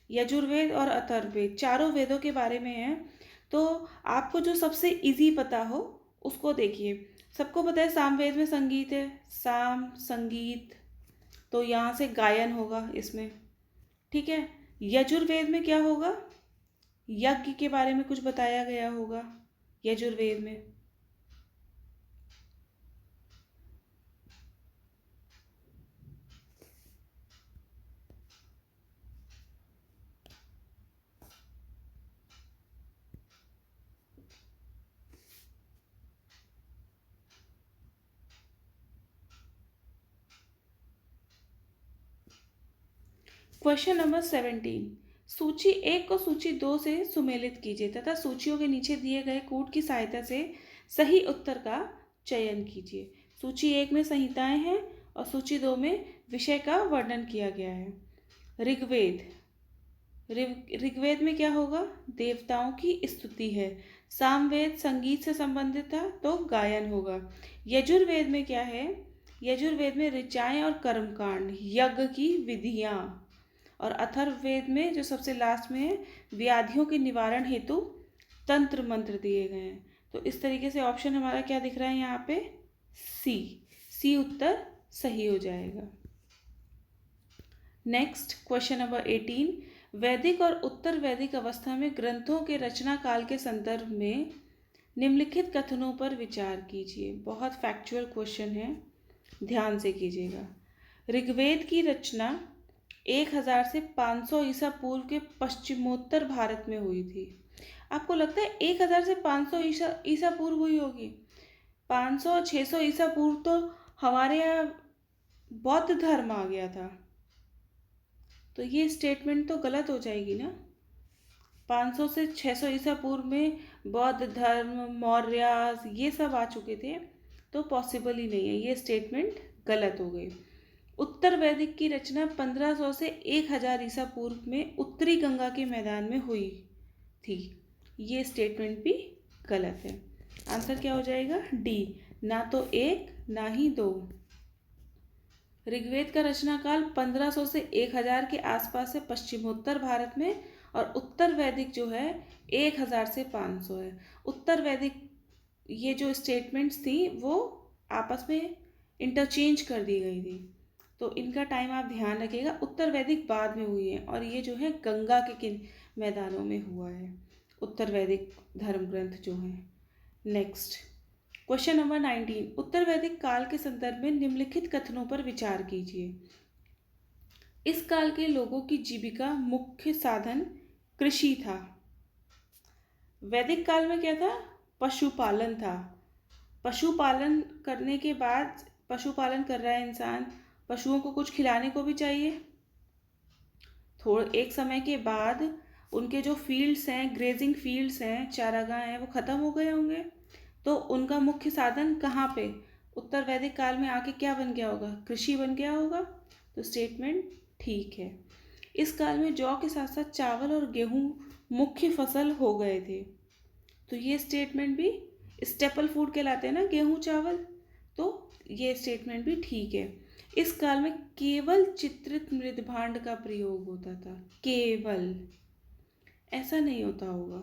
यजुर्वेद और अथर्ववेद चारों वेदों के बारे में है। तो आपको जो सबसे इजी पता हो उसको देखिए। सबको पता है सामवेद में संगीत है, साम संगीत, तो यहाँ से गायन होगा इसमें, ठीक है। यजुर्वेद में क्या होगा? यज्ञ के बारे में कुछ बताया गया होगा यजुर्वेद में। Question number 17। सूची 1 को सूची 2 से सुमेलित कीजिए तथा सूचियों के नीचे दिए गए कूट की सहायता से सही उत्तर का चयन कीजिए। सूची 1 में संहिताएं हैं और सूची 2 में विषय का वर्णन किया गया है। ऋग्वेद, ऋग्वेद में क्या होगा? देवताओं की स्तुति है। सामवेद संगीत से संबंधित था तो गायन होगा। यजुर्वेद में क्या है? यजुर्वेद में ऋचाएं और कर्मकांड, यज्ञ की विधियां। और अथर्ववेद में जो सबसे लास्ट में है, व्याधियों के निवारण हेतु तंत्र मंत्र दिए गए हैं। तो इस तरीके से ऑप्शन हमारा क्या दिख रहा है यहाँ पे? सी उत्तर सही हो जाएगा। Next question number 18। वैदिक और उत्तर वैदिक अवस्था में ग्रंथों के रचना काल के संदर्भ में निम्नलिखित कथनों पर विचार कीजिए। बहुत फैक्चुअल क्वेश्चन है, ध्यान से कीजिएगा। ऋग्वेद की रचना 1000 से 500 ईसा पूर्व के पश्चिमोत्तर भारत में हुई थी। आपको लगता है 1000 से 500 ईसा पूर्व हुई होगी? 500-600 ईसा पूर्व तो हमारे यहाँ बौद्ध धर्म आ गया था, तो ये स्टेटमेंट तो गलत हो जाएगी ना। 500 से 600 ईसा पूर्व में बौद्ध धर्म, मौर्य ये सब आ चुके थे, तो पॉसिबल ही नहीं है, ये स्टेटमेंट गलत हो गई। उत्तर वैदिक की रचना 1500 से 1000 ईसा पूर्व में उत्तरी गंगा के मैदान में हुई थी। ये स्टेटमेंट भी गलत है। आंसर क्या हो जाएगा? डी, ना तो 1 ना ही 2। ऋग्वेद का रचना काल 1500 से 1000 के आसपास है पश्चिमोत्तर भारत में, और उत्तर वैदिक जो है 1000 से 500 है। उत्तर वैदिक ये जो स्टेटमेंट्स थी वो आपस में इंटरचेंज कर दी गई थी, तो इनका टाइम आप ध्यान रखिएगा। उत्तर वैदिक बाद में हुई है और ये जो है गंगा के किन मैदानों में हुआ है उत्तर वैदिक धर्म ग्रंथ जो है। Next question number 19। उत्तर वैदिक काल के संदर्भ में निम्नलिखित कथनों पर विचार कीजिए। इस काल के लोगों की जीविका मुख्य साधन कृषि था। वैदिक काल में क्या था? पशुपालन था। पशुपालन करने के बाद, पशुपालन कर रहा है इंसान, पशुओं को कुछ खिलाने को भी चाहिए। एक समय के बाद उनके जो फील्ड्स हैं, ग्रेजिंग फील्ड्स हैं, चारागाह हैं, वो ख़त्म हो गए होंगे, तो उनका मुख्य साधन कहाँ पे? उत्तर वैदिक काल में आके क्या बन गया होगा? कृषि बन गया होगा। तो स्टेटमेंट ठीक है। इस काल में जौ के साथ साथ चावल और गेहूँ मुख्य फसल हो गए थे, तो ये स्टेटमेंट भी स्टेपल फूड कहलाते हैं ना गेहूँ चावल, तो ये स्टेटमेंट भी ठीक है। इस काल में केवल चित्रित मृदभांड का प्रयोग होता था। केवल, ऐसा नहीं होता होगा,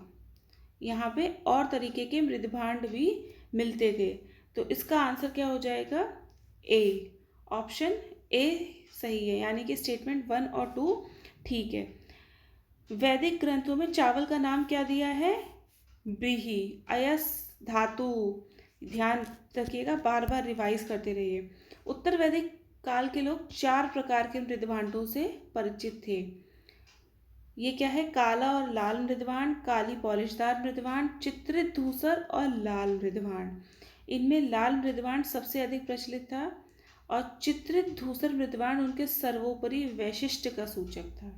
यहाँ पे और तरीके के मृदभांड भी मिलते थे। तो इसका आंसर क्या हो जाएगा? ए। ऑप्शन ए सही है, यानी कि स्टेटमेंट 1 और 2 ठीक है। वैदिक ग्रंथों में चावल का नाम क्या दिया है? ब्रीही। अयस धातु, ध्यान रखिएगा, बार बार रिवाइज करते रहिए। उत्तर वैदिक काल के लोग 4 प्रकार के मृदभांडों से परिचित थे। ये क्या है? काला और लाल मृदभांड, काली पॉलिशदार मृदभांड, चित्रित धूसर और लाल मृदभांड। इनमें लाल मृदभांड सबसे अधिक प्रचलित था और चित्रित धूसर मृदभांड उनके सर्वोपरि वैशिष्ट्य का सूचक था।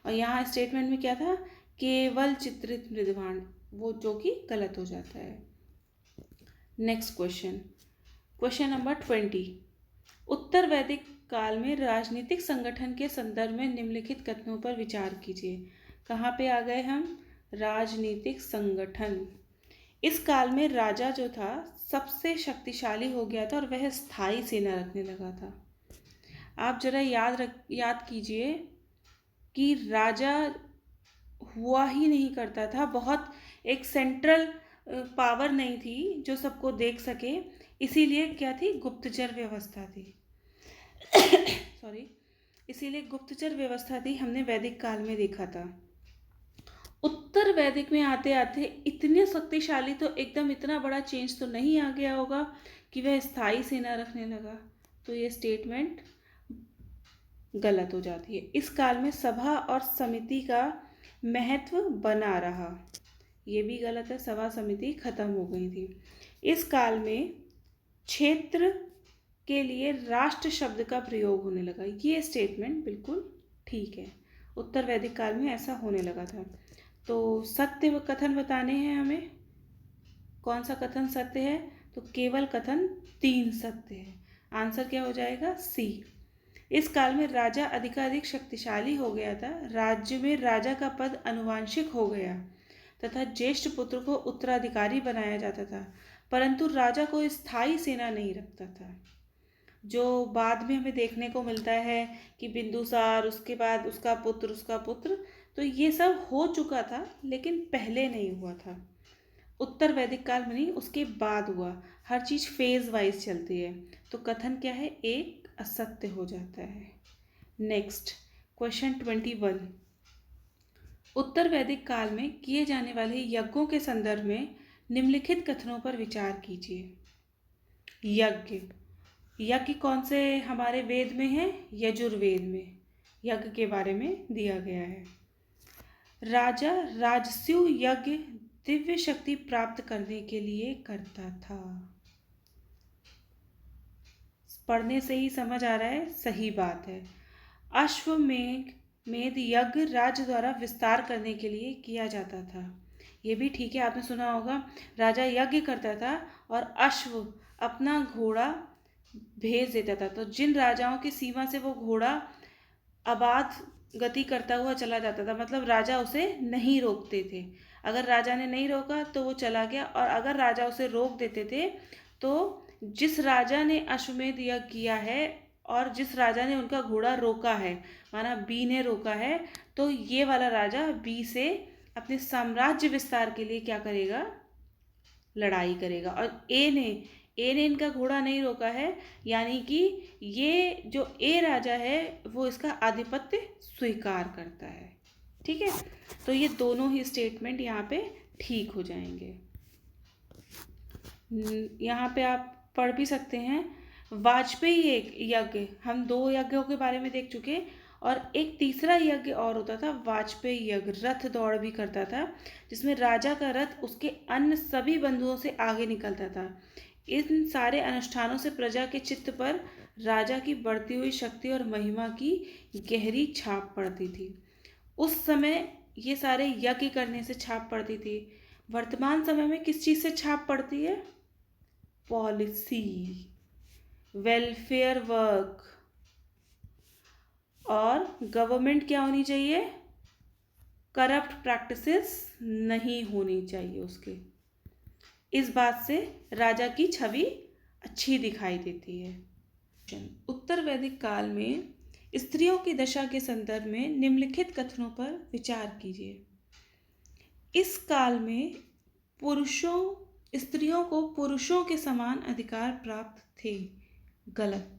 और यहाँ स्टेटमेंट में क्या था? केवल चित्रित मृदभांड, वो जो कि गलत हो जाता है। Next question number 20। उत्तर वैदिक काल में राजनीतिक संगठन के संदर्भ में निम्नलिखित कथनों पर विचार कीजिए। कहाँ पे आ गए हम? राजनीतिक संगठन। इस काल में राजा जो था सबसे शक्तिशाली हो गया था और वह स्थायी सेना रखने लगा था। आप जरा याद कीजिए कि राजा हुआ ही नहीं करता था, बहुत एक सेंट्रल पावर नहीं थी जो सबको देख सके, इसीलिए क्या थी? गुप्तचर व्यवस्था थी। सॉरी, इसीलिए गुप्तचर व्यवस्था थी, हमने वैदिक काल में देखा था। उत्तर वैदिक में आते आते इतने शक्तिशाली तो एकदम इतना बड़ा चेंज तो नहीं आ गया होगा कि वह स्थायी सेना रखने लगा। तो ये स्टेटमेंट गलत हो जाती है। इस काल में सभा और समिति का महत्व बना रहा, ये भी गलत है, सभा समिति खत्म हो गई थी। इस काल में क्षेत्र के लिए राष्ट्र शब्द का प्रयोग होने लगा, ये स्टेटमेंट बिल्कुल ठीक है। उत्तर वैदिक काल में ऐसा होने लगा था। तो सत्य कथन बताने हैं हमें। कौन सा कथन सत्य है? तो केवल कथन 3 सत्य है। आंसर क्या हो जाएगा? सी। इस काल में राजा अधिकाधिक शक्तिशाली हो गया था। राज्य में राजा का पद अनुवांशिक हो गया तथा ज्येष्ठ पुत्र को उत्तराधिकारी बनाया जाता था, परंतु राजा को स्थायी सेना नहीं रखता था। जो बाद में हमें देखने को मिलता है कि बिंदुसार, उसके बाद उसका पुत्र, तो ये सब हो चुका था, लेकिन पहले नहीं हुआ था। उत्तर वैदिक काल में नहीं, उसके बाद हुआ। हर चीज़ फेज वाइज चलती है। तो कथन क्या है? एक असत्य हो जाता है। Next question 21। उत्तर वैदिक काल में किए जाने वाले यज्ञों के संदर्भ में निम्नलिखित कथनों पर विचार कीजिए। यज्ञ कौन से हमारे वेद में है? यजुर्वेद में यज्ञ के बारे में दिया गया है। राजा राजस्यु यज्ञ दिव्य शक्ति प्राप्त करने के लिए करता था। पढ़ने से ही समझ आ रहा है, सही बात है। अश्वमेध यज्ञ राज्य द्वारा विस्तार करने के लिए किया जाता था। ये भी ठीक है, आपने सुना होगा, राजा यज्ञ करता था और अश्व अपना घोड़ा भेज देता था। तो जिन राजाओं की सीमा से वो घोड़ा अबाध गति करता हुआ चला जाता था, मतलब राजा उसे नहीं रोकते थे। अगर राजा ने नहीं रोका तो वो चला गया, और अगर राजा उसे रोक देते थे तो जिस राजा ने अश्वमेध यज्ञ किया है और जिस राजा ने उनका घोड़ा रोका है, माना बी ने रोका है, तो ये वाला राजा बी से अपने साम्राज्य विस्तार के लिए क्या करेगा? लड़ाई करेगा। और ए ने इनका घोड़ा नहीं रोका है, यानी कि ये जो ए राजा है वो इसका आधिपत्य स्वीकार करता है। ठीक है, तो ये दोनों ही स्टेटमेंट यहाँ पे ठीक हो जाएंगे। यहाँ पे आप पढ़ भी सकते हैं। वाजपेयी एक यज्ञ, हम 2 यज्ञों के बारे में देख चुके, और एक तीसरा यज्ञ और होता था वाजपेयी यज्ञ, रथ दौड़ भी करता था, जिसमें राजा का रथ उसके अन्य सभी बंधुओं से आगे निकलता था। इन सारे अनुष्ठानों से प्रजा के चित्त पर राजा की बढ़ती हुई शक्ति और महिमा की गहरी छाप पड़ती थी। उस समय ये सारे यज्ञ करने से छाप पड़ती थी। वर्तमान समय में किस चीज़ से छाप पड़ती है? पॉलिसी, वेलफेयर वर्क, और गवर्नमेंट क्या होनी चाहिए? करप्ट प्रैक्टिसेस नहीं होनी चाहिए उसके। इस बात से राजा की छवि अच्छी दिखाई देती है। उत्तर वैदिक काल में स्त्रियों की दशा के संदर्भ में निम्नलिखित कथनों पर विचार कीजिए। इस काल में स्त्रियों को पुरुषों के समान अधिकार प्राप्त थे। गलत।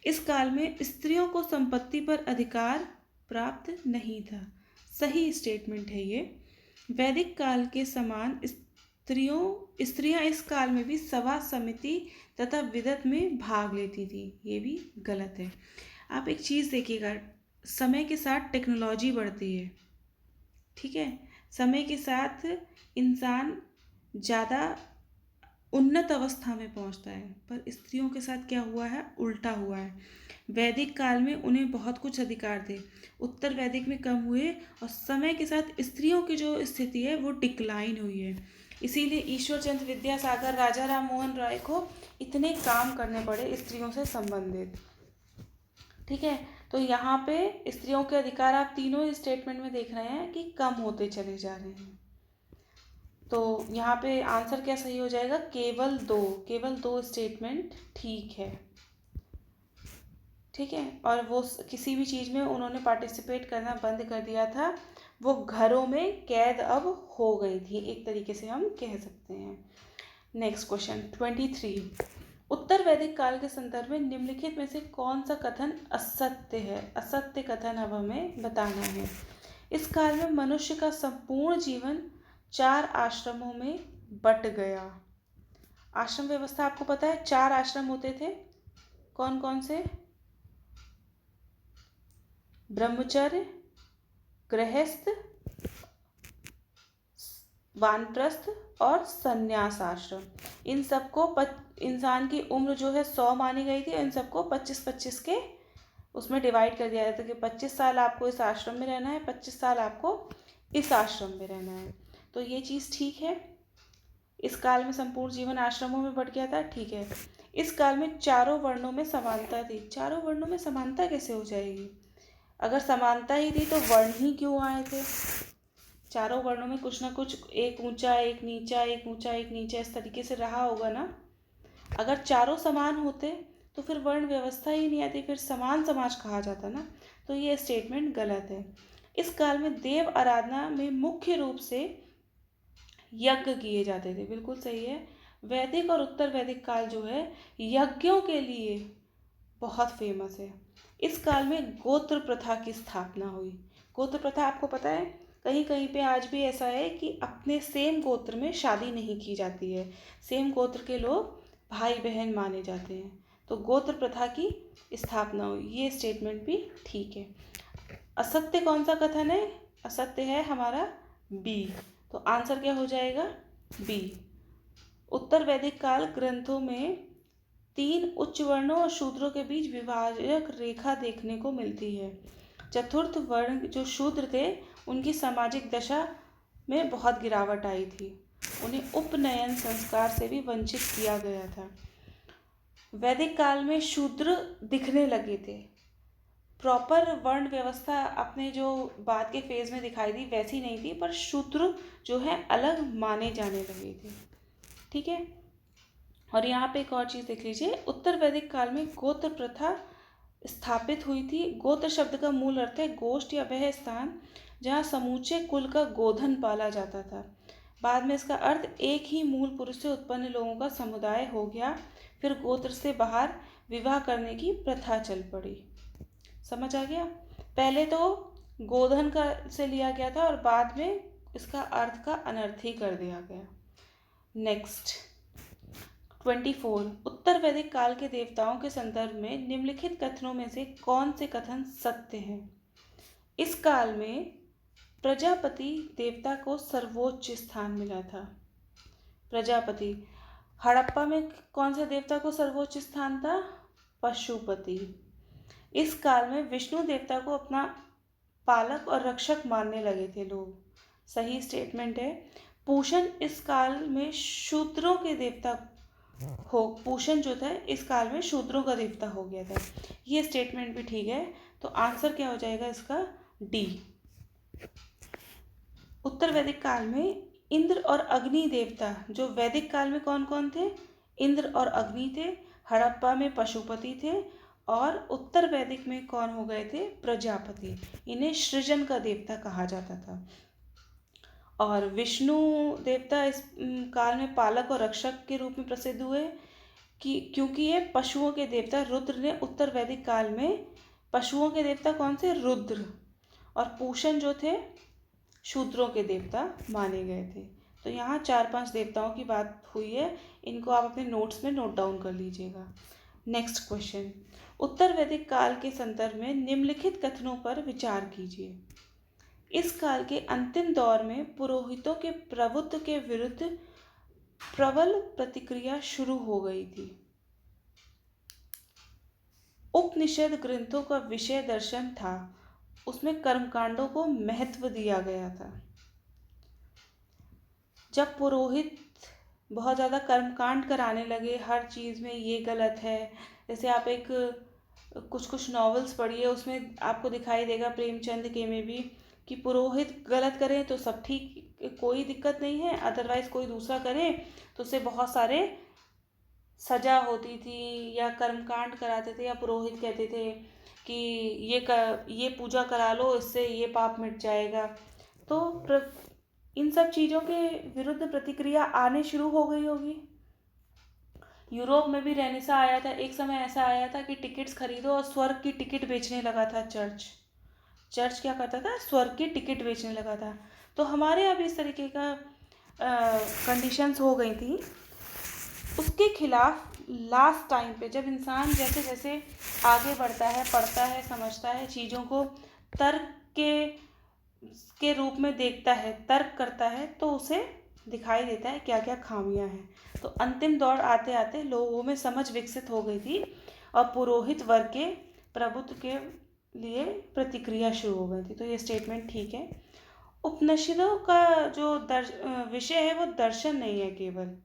इस काल में स्त्रियों को संपत्ति पर अधिकार प्राप्त नहीं था। सही स्टेटमेंट है ये। वैदिक काल के समान स्त्रियां इस काल में भी सभा, समिति तथा विदत में भाग लेती थी। ये भी गलत है। आप एक चीज़ देखिएगा, समय के साथ टेक्नोलॉजी बढ़ती है, ठीक है, समय के साथ इंसान ज़्यादा उन्नत अवस्था में पहुंचता है, पर स्त्रियों के साथ क्या हुआ है? उल्टा हुआ है। वैदिक काल में उन्हें बहुत कुछ अधिकार थे, उत्तर वैदिक में कम हुए, और समय के साथ स्त्रियों की जो स्थिति है वो डिक्लाइन हुई है। इसीलिए ईश्वरचंद्र विद्यासागर, राजा राम मोहन राय को इतने काम करने पड़े स्त्रियों से संबंधित, ठीक है। तो यहाँ पे स्त्रियों के अधिकार आप तीनों स्टेटमेंट में देख रहे हैं कि कम होते चले जा रहे हैं। तो यहाँ पे आंसर क्या सही हो जाएगा? केवल दो स्टेटमेंट ठीक है, ठीक है। और वो किसी भी चीज़ में उन्होंने पार्टिसिपेट करना बंद कर दिया था, वो घरों में कैद अब हो गई थी, एक तरीके से हम कह सकते हैं। Next question 23। उत्तर वैदिक काल के संदर्भ में निम्नलिखित में से कौन सा कथन असत्य है? असत्य कथन अब हमें बताना है। इस काल में मनुष्य का संपूर्ण जीवन 4 आश्रमों में बट गया। आश्रम व्यवस्था आपको पता है, 4 आश्रम होते थे। कौन कौन से? ब्रह्मचर्य, गृहस्थ, वानप्रस्थ और संन्यास आश्रम। इन सबको इंसान की उम्र जो है 100 मानी गई थी, इन सबको 25-25 के उसमें डिवाइड कर दिया जाता है कि 25 साल आपको इस आश्रम में रहना है, 25 साल आपको इस आश्रम में रहना है। तो ये चीज़ ठीक है। इस काल में संपूर्ण जीवन आश्रमों में बट गया था, ठीक है। इस काल में चारों वर्णों में समानता थी। चारों वर्णों में समानता कैसे हो जाएगी? अगर समानता ही थी तो वर्ण ही क्यों आए थे? चारों वर्णों में कुछ ना कुछ, एक ऊंचा एक नीचा, एक ऊंचा एक नीचा, इस तरीके से रहा होगा ना। अगर चारों समान होते तो फिर वर्ण व्यवस्था ही नहीं आती, फिर समान समाज कहा जाता ना। तो ये स्टेटमेंट गलत है। इस काल में देव आराधना में मुख्य रूप से यज्ञ किए जाते थे। बिल्कुल सही है। वैदिक और उत्तर वैदिक काल जो है यज्ञों के लिए बहुत फेमस है। इस काल में गोत्र प्रथा की स्थापना हुई। गोत्र प्रथा आपको पता है, कहीं कहीं पे आज भी ऐसा है कि अपने सेम गोत्र में शादी नहीं की जाती है, सेम गोत्र के लोग भाई बहन माने जाते हैं। तो गोत्र प्रथा की स्थापना हुई, ये स्टेटमेंट भी ठीक है। असत्य कौन सा कथन है? असत्य है हमारा बी। तो आंसर क्या हो जाएगा? बी। उत्तर वैदिक काल ग्रंथों में 3 उच्च वर्णों और शूद्रों के बीच विभाजक रेखा देखने को मिलती है। चतुर्थ वर्ण जो शूद्र थे उनकी सामाजिक दशा में बहुत गिरावट आई थी, उन्हें उपनयन संस्कार से भी वंचित किया गया था। वैदिक काल में शूद्र दिखने लगे थे। प्रॉपर वर्ण व्यवस्था अपने जो बाद के फेज में दिखाई दी वैसी नहीं थी, पर शूद्र जो है अलग माने जाने लगे थे, ठीक है। और यहाँ पे एक और चीज़ देख लीजिए, उत्तर वैदिक काल में गोत्र प्रथा स्थापित हुई थी। गोत्र शब्द का मूल अर्थ है गोष्ठ या वह स्थान जहाँ समूचे कुल का गोधन पाला जाता था। बाद में इसका अर्थ एक ही मूल पुरुष से उत्पन्न लोगों का समुदाय हो गया। फिर गोत्र से बाहर विवाह करने की प्रथा चल पड़ी। समझ आ गया? पहले तो गोधन का से लिया गया था और बाद में इसका अर्थ का अनर्थ ही कर दिया गया। नेक्स्ट 24। उत्तर वैदिक काल के देवताओं के संदर्भ में निम्नलिखित कथनों में से कौन से कथन सत्य हैं? इस काल में प्रजापति देवता को सर्वोच्च स्थान मिला था। प्रजापति। हड़प्पा में कौन सा देवता को सर्वोच्च स्थान था? पशुपति। इस काल में विष्णु देवता को अपना पालक और रक्षक मानने लगे थे लोग। सही स्टेटमेंट है। पूषण इस काल में शूद्रों के देवता पूषण जो था इस काल में शूद्रों का देवता हो गया था। ये स्टेटमेंट भी ठीक है। तो आंसर क्या हो जाएगा इसका? डी। उत्तर वैदिक काल में इंद्र और अग्नि देवता, जो वैदिक काल में कौन कौन थे? इंद्र और अग्नि थे। हड़प्पा में पशुपति थे और उत्तर वैदिक में कौन हो गए थे? प्रजापति। इन्हें सृजन का देवता कहा जाता था। और विष्णु देवता इस काल में पालक और रक्षक के रूप में प्रसिद्ध हुए कि क्योंकि ये पशुओं के देवता रुद्र ने उत्तर वैदिक काल में पशुओं के देवता कौन से? रुद्र। और पूषण जो थे शूद्रों के देवता माने गए थे। तो यहाँ 4-5 देवताओं की बात हुई है, इनको आप अपने नोट्स में नोट डाउन कर लीजिएगा। नेक्स्ट क्वेश्चन, उत्तर वैदिक काल के संदर्भ में निम्नलिखित कथनों पर विचार कीजिए। इस काल के अंतिम दौर में पुरोहितों के प्रभुत्व के विरुद्ध प्रबल प्रतिक्रिया शुरू हो गई थी। उपनिषद ग्रंथों का विषय दर्शन था, उसमें कर्मकांडों को महत्व दिया गया था। जब पुरोहित बहुत ज़्यादा कर्मकांड कराने लगे, हर चीज़ में ये गलत है, जैसे आप एक कुछ नॉवेल्स पढ़िए, उसमें आपको दिखाई देगा प्रेमचंद के में भी कि पुरोहित गलत करें तो सब ठीक, कोई दिक्कत नहीं है, अदरवाइज कोई दूसरा करे तो उससे बहुत सारे सजा होती थी, या कर्मकांड कराते थे, या पुरोहित कहते थे कि ये पूजा करा लो, इससे ये पाप मिट जाएगा। तो इन सब चीज़ों के विरुद्ध प्रतिक्रिया आने शुरू हो गई होगी। यूरोप में भी रेनेसा आया था, एक समय ऐसा आया था कि टिकट्स खरीदो और स्वर्ग की टिकट बेचने लगा था चर्च क्या करता था? स्वर्ग की टिकट बेचने लगा था। तो हमारे यहाँ भी इस तरीके का कंडीशंस हो गई थी। उसके खिलाफ लास्ट टाइम पे जब इंसान जैसे जैसे आगे बढ़ता है, पढ़ता है, समझता है, चीज़ों को तर्क के रूप में देखता है, तर्क करता है, तो उसे दिखाई देता है क्या क्या खामियां हैं। तो अंतिम दौर आते आते लोगों में समझ विकसित हो गई थी और पुरोहित वर्ग के प्रभुत्व के लिए प्रतिक्रिया शुरू हो गई थी। तो ये स्टेटमेंट ठीक है। उपनिषदों का जो विषय है वो दर्शन नहीं है केवल,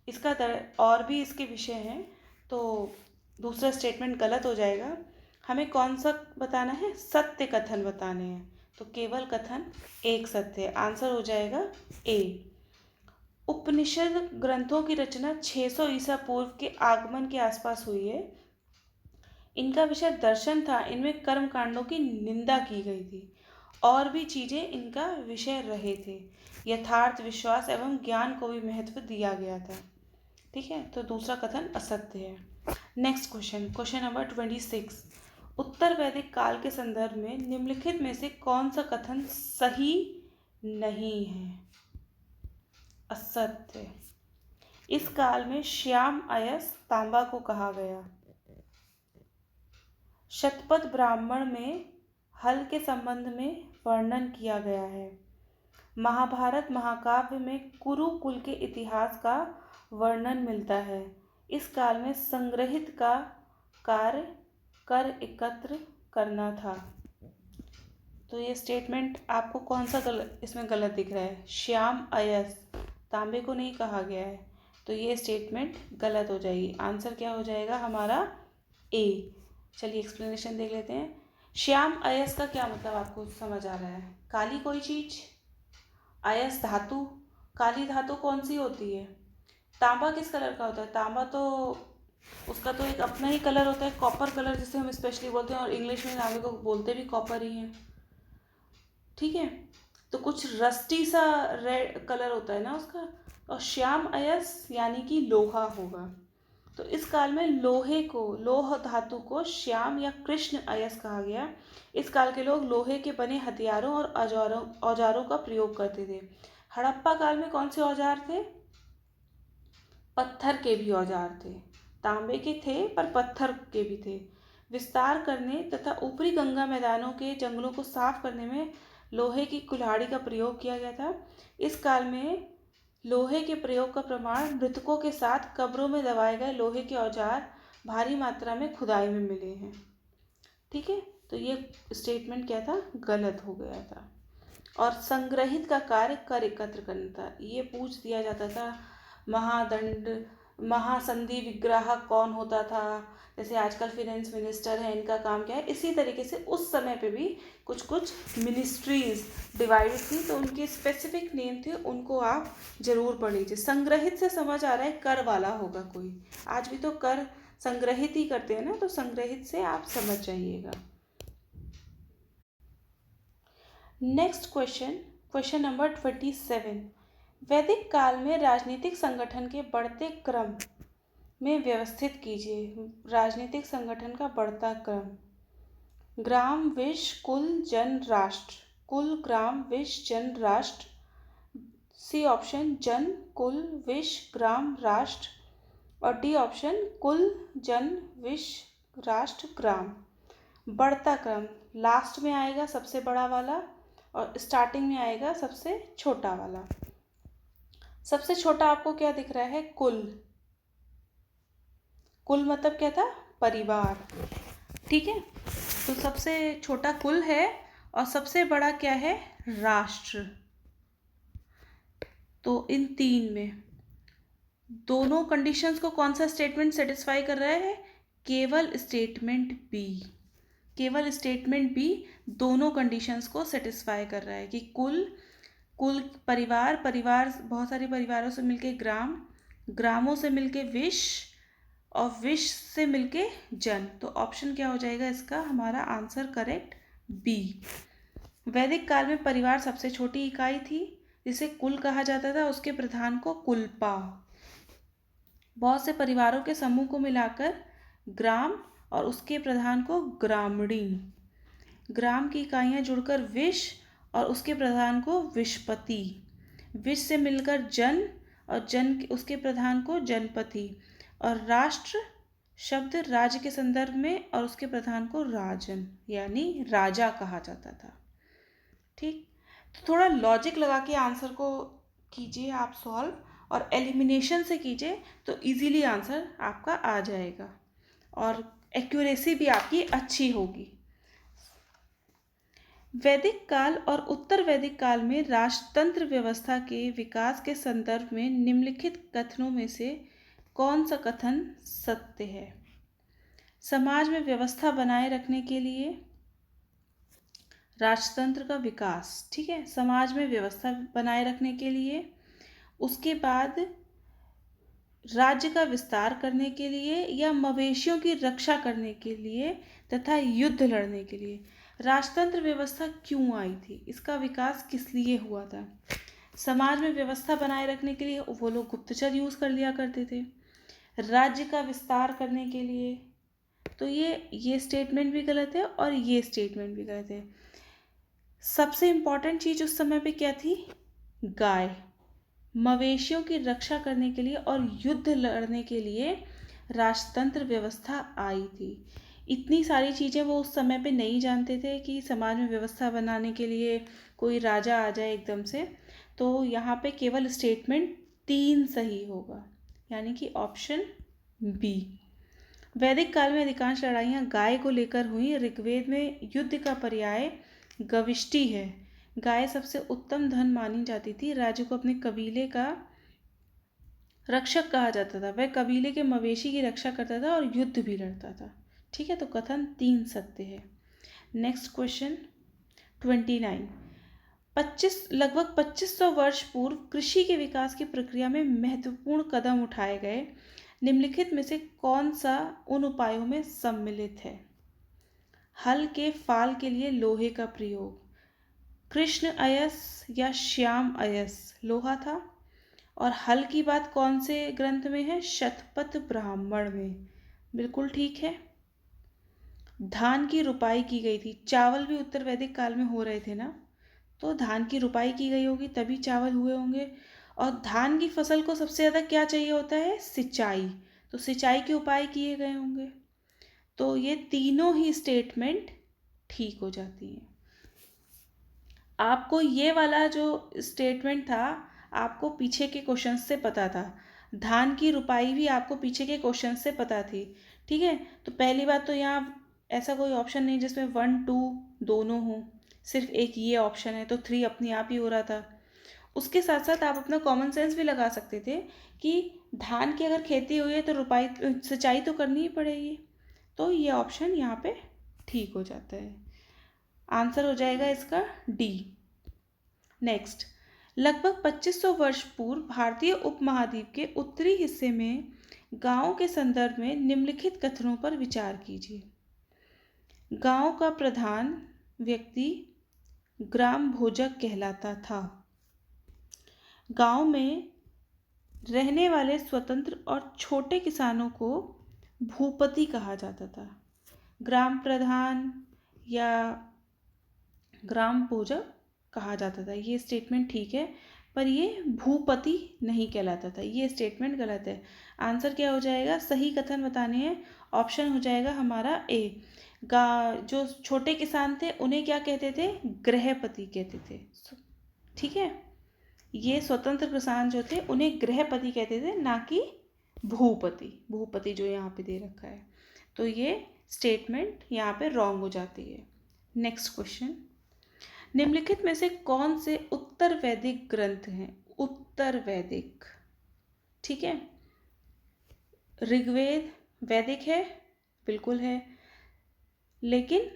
इसका और भी इसके विषय हैं। तो दूसरा स्टेटमेंट गलत हो जाएगा। हमें कौन सा बताना है? सत्य कथन बताने हैं। तो केवल कथन एक सत्य है, आंसर हो जाएगा ए। उपनिषद ग्रंथों की रचना 600 ईसा पूर्व के आगमन के आसपास हुई है। इनका विषय दर्शन था, इनमें कर्म कांडों की निंदा की गई थी, और भी चीजें इनका विषय रहे थे। यथार्थ, विश्वास एवं ज्ञान को भी महत्व दिया गया था। ठीक है, तो दूसरा कथन असत्य है। नेक्स्ट क्वेश्चन नंबर 26, उत्तर वैदिक काल के संदर्भ में निम्नलिखित में से कौन सा कथन सही नहीं है? असत्य। इस काल में श्याम अयस तांबा को कहा गया। शतपथ ब्राह्मण में हल के संबंध में वर्णन किया गया है। महाभारत महाकाव्य में कुरु कुल के इतिहास का वर्णन मिलता है। इस काल में संग्रहित का कार्य कर एकत्र करना था। तो ये स्टेटमेंट आपको कौन सा इसमें गलत दिख रहा है? श्याम अयस, तांबे को नहीं कहा गया है, तो ये स्टेटमेंट गलत हो जाएगी। आंसर क्या हो जाएगा हमारा? ए। चलिए एक्सप्लेनेशन देख लेते हैं। श्याम अयस का क्या मतलब आपको समझ आ रहा है? काली कोई चीज, अयस धातु, काली धातु कौन सी होती है? तांबा किस कलर का होता है? तांबा तो उसका तो एक अपना ही कलर होता है, कॉपर कलर जिसे हम स्पेशली बोलते हैं, और इंग्लिश में तांबे को बोलते भी कॉपर ही है। ठीक है, तो कुछ रस्टी सा रेड कलर होता है ना उसका। और श्याम अयस यानी कि लोहा होगा। तो इस काल में लोह धातु को श्याम या कृष्ण अयस कहा गया। इस काल के लोग लोहे के बने हथियारों और औजारों का प्रयोग करते थे। हड़प्पा काल में कौन से औजार थे? पत्थर के भी औजार थे, तांबे के थे पर पत्थर के भी थे। विस्तार करने तथा ऊपरी गंगा मैदानों के जंगलों को साफ करने में लोहे की कुल्हाड़ी का प्रयोग किया गया था। इस काल में लोहे के प्रयोग का प्रमाण मृतकों के साथ कब्रों में दबाए गए लोहे के औजार भारी मात्रा में खुदाई में मिले हैं। ठीक है, तो ये स्टेटमेंट क्या था? गलत हो गया था। और संग्रहित का कार्य कर एकत्र करना था। ये पूछ दिया जाता था महासंधि विग्राहक कौन होता था, जैसे आजकल फिनेंस मिनिस्टर है, इनका काम क्या है। इसी तरीके से उस समय पे भी कुछ कुछ मिनिस्ट्रीज डिवाइडेड थी, तो उनके स्पेसिफिक नेम थे, उनको आप जरूर पढ़ लीजिए। संग्रहित से समझ आ रहा है कर वाला होगा कोई, आज भी तो कर संग्रहित ही करते हैं ना, तो संग्रहित से आप समझ जाइएगा। नेक्स्ट क्वेश्चन, क्वेश्चन नंबर 27, वैदिक काल में राजनीतिक संगठन के बढ़ते क्रम में व्यवस्थित कीजिए। राजनीतिक संगठन का बढ़ता क्रम। ग्राम, विश्व, कुल, जन, राष्ट्र। कुल, ग्राम, विश्व, जन, राष्ट्र। सी ऑप्शन जन, कुल, विश्व, ग्राम, राष्ट्र। और डी ऑप्शन कुल, जन, विश्व, राष्ट्र, ग्राम। बढ़ता क्रम, लास्ट में आएगा सबसे बड़ा वाला और स्टार्टिंग में आएगा सबसे छोटा वाला। सबसे छोटा आपको क्या दिख रहा है? कुल। कुल मतलब क्या था? परिवार। ठीक है, तो सबसे छोटा कुल है और सबसे बड़ा क्या है? राष्ट्र। तो इन तीन में दोनों कंडीशंस को कौन सा स्टेटमेंट सेटिस्फाई कर रहा है? केवल स्टेटमेंट बी। केवल स्टेटमेंट बी दोनों कंडीशंस को सेटिस्फाई कर रहा है कि कुल, परिवार, बहुत सारे परिवारों से मिलके ग्राम, ग्रामों से मिलके विश्व और विश्व से मिलके जन। तो ऑप्शन क्या हो जाएगा इसका? हमारा आंसर करेक्ट बी। वैदिक काल में परिवार सबसे छोटी इकाई थी जिसे कुल कहा जाता था। उसके प्रधान को कुलपा, बहुत से परिवारों के समूह को मिलाकर ग्राम और उसके प्रधान को ग्रामणी। ग्राम की इकाइयां जुड़कर विश्व और उसके प्रधान को विश्वपति। विश्व से मिलकर जन और जन उसके प्रधान को जनपति। और राष्ट्र शब्द राज्य के संदर्भ में और उसके प्रधान को राजन यानी राजा कहा जाता था। ठीक, तो थोड़ा लॉजिक लगा के आंसर को कीजिए आप सॉल्व, और एलिमिनेशन से कीजिए तो इजीली आंसर आपका आ जाएगा और एक्यूरेसी भी आपकी अच्छी होगी। वैदिक काल और उत्तर वैदिक काल में राजतंत्र व्यवस्था के विकास के संदर्भ में निम्नलिखित कथनों में से कौन सा कथन सत्य है? समाज में व्यवस्था बनाए रखने के लिए राजतंत्र का विकास, ठीक है, समाज में व्यवस्था बनाए रखने के लिए, उसके बाद राज्य का विस्तार करने के लिए या मवेशियों की रक्षा करने के लिए तथा युद्ध लड़ने के लिए। राजतंत्र व्यवस्था क्यों आई थी? इसका विकास किस लिए हुआ था? समाज में व्यवस्था बनाए रखने के लिए वो लोग गुप्तचर यूज कर लिया करते थे। राज्य का विस्तार करने के लिए, तो ये स्टेटमेंट भी गलत है और ये स्टेटमेंट भी गलत है। सबसे इम्पॉर्टेंट चीज उस समय पे क्या थी? गाय। मवेशियों की रक्षा करने के लिए और युद्ध लड़ने के लिए राजतंत्र व्यवस्था आई थी। इतनी सारी चीज़ें वो उस समय पे नहीं जानते थे कि समाज में व्यवस्था बनाने के लिए कोई राजा आ जाए एकदम से। तो यहाँ पे केवल स्टेटमेंट 3 सही होगा, यानी कि ऑप्शन बी। वैदिक काल में अधिकांश लड़ाइयाँ गाय को लेकर हुई। ऋग्वेद में युद्ध का पर्याय गविष्टि है। गाय सबसे उत्तम धन मानी जाती थी। राज्य को अपने कबीले का रक्षक कहा जाता था। वह कबीले के मवेशी की रक्षा करता था और युद्ध भी लड़ता था। ठीक है, तो कथन 3 सत्य है। नेक्स्ट क्वेश्चन 29, लगभग 2500 वर्ष पूर्व कृषि के विकास की प्रक्रिया में महत्वपूर्ण कदम उठाए गए। निम्नलिखित में से कौन सा उन उपायों में सम्मिलित है? हल के फाल के लिए लोहे का प्रयोग। कृष्ण अयस या श्याम अयस लोहा था। और हल की बात कौन से ग्रंथ में है? शतपथ ब्राह्मण में। बिल्कुल ठीक है। धान की रुपाई की गई थी। चावल भी उत्तर वैदिक काल में हो रहे थे ना, तो धान की रुपाई की गई होगी तभी चावल हुए होंगे। और धान की फसल को सबसे ज़्यादा क्या चाहिए होता है? सिंचाई। तो सिंचाई के उपाय किए गए होंगे। तो ये तीनों ही स्टेटमेंट ठीक हो जाती हैं। आपको ये वाला जो स्टेटमेंट था आपको पीछे के क्वेश्चन से पता था। धान की रुपाई भी आपको पीछे के क्वेश्चन से पता थी। ठीक है, तो पहली बात तो यहाँ ऐसा कोई ऑप्शन नहीं जिसमें 1 2 दोनों हो, सिर्फ एक ये ऑप्शन है, तो 3 अपने आप ही हो रहा था। उसके साथ साथ आप अपना कॉमन सेंस भी लगा सकते थे कि धान की अगर खेती हुई है तो रुपाई सिंचाई तो करनी ही पड़ेगी। तो ये ऑप्शन यहाँ पे ठीक हो जाता है। आंसर हो जाएगा इसका डी। नेक्स्ट, लगभग 2500 वर्ष पूर्व भारतीय उपमहाद्वीप के उत्तरी हिस्से में गांवों के संदर्भ में निम्नलिखित कथनों पर विचार कीजिए। गांव का प्रधान व्यक्ति ग्राम भोजक कहलाता था। गांव में रहने वाले स्वतंत्र और छोटे किसानों को भूपति कहा जाता था। ग्राम प्रधान या ग्राम भोजक कहा जाता था, ये स्टेटमेंट ठीक है, पर ये भूपति नहीं कहलाता था, ये स्टेटमेंट गलत है। आंसर क्या हो जाएगा? सही कथन बताने हैं, ऑप्शन हो जाएगा हमारा ए। जो छोटे किसान थे उन्हें क्या कहते थे? गृहपति कहते थे। ठीक है, ये स्वतंत्र किसान जो थे उन्हें गृहपति कहते थे, ना कि भूपति। भूपति जो यहाँ पे दे रखा है, तो ये स्टेटमेंट यहाँ पे रॉन्ग हो जाती है। नेक्स्ट क्वेश्चन, निम्नलिखित में से कौन से उत्तर वैदिक ग्रंथ हैं? उत्तर वैदिक, ठीक है। ऋग्वेद वैदिक है, बिल्कुल है, लेकिन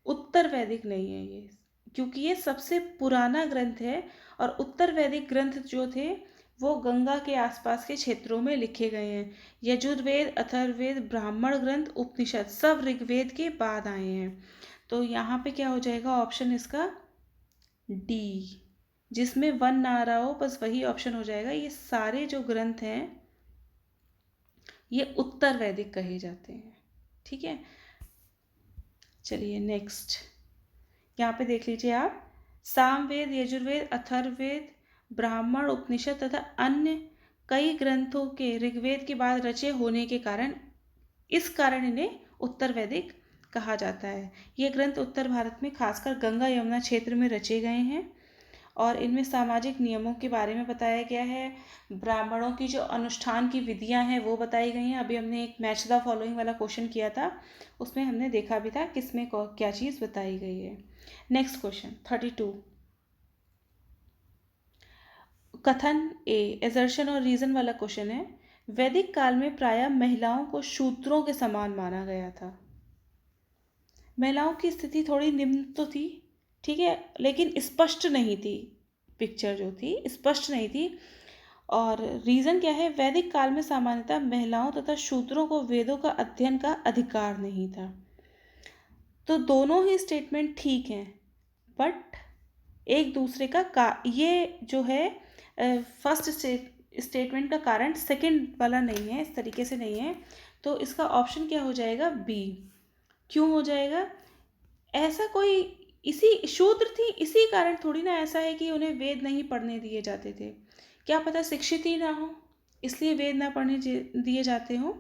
उत्तर वैदिक नहीं है ये, क्योंकि ये सबसे पुराना ग्रंथ है। और उत्तर वैदिक ग्रंथ जो थे वो गंगा के आसपास के क्षेत्रों में लिखे गए हैं। यजुर्वेद, अथर्ववेद, ब्राह्मण ग्रंथ, उपनिषद सब ऋग्वेद के बाद आए हैं। तो यहाँ पे क्या हो जाएगा? ऑप्शन इसका डी, जिसमें वन ना रहा हो बस वही ऑप्शन हो जाएगा। ये सारे जो ग्रंथ हैं ये उत्तर वैदिक कहे जाते हैं, ठीक है। चलिए नेक्स्ट, यहाँ पे देख लीजिए आप, सामवेद, यजुर्वेद, अथर्ववेद, ब्राह्मण, उपनिषद तथा अन्य कई ग्रंथों के ऋग्वेद के बाद रचे होने के कारण इस कारण इन्हें उत्तर वैदिक कहा जाता है। ये ग्रंथ उत्तर भारत में खासकर गंगा यमुना क्षेत्र में रचे गए हैं और इनमें सामाजिक नियमों के बारे में बताया गया है। ब्राह्मणों की जो अनुष्ठान की विधियां हैं वो बताई गई हैं। अभी हमने एक मैच द फॉलोइंग वाला क्वेश्चन किया था, उसमें हमने देखा भी था किसमें क्या चीज़ बताई गई है। नेक्स्ट क्वेश्चन 32, कथन ए, एजर्शन और रीजन वाला क्वेश्चन है। वैदिक काल में प्रायः महिलाओं को शूद्रों के समान माना गया था। महिलाओं की स्थिति थोड़ी निम्न तो थी, ठीक है, लेकिन स्पष्ट नहीं थी, पिक्चर जो थी स्पष्ट नहीं थी। और रीज़न क्या है? वैदिक काल में सामान्यतः महिलाओं तथा शूद्रों को वेदों का अध्ययन का अधिकार नहीं था। तो दोनों ही स्टेटमेंट ठीक हैं, बट एक दूसरे का ये जो है फर्स्ट स्टेटमेंट का कारण सेकंड वाला नहीं है, इस तरीके से नहीं है। तो इसका ऑप्शन क्या हो जाएगा? बी। क्यों हो जाएगा? ऐसा कोई इसी शूद्र थी इसी कारण थोड़ी ना ऐसा है कि उन्हें वेद नहीं पढ़ने दिए जाते थे। क्या पता शिक्षित ही ना हो इसलिए वेद ना पढ़ने दिए जाते हो।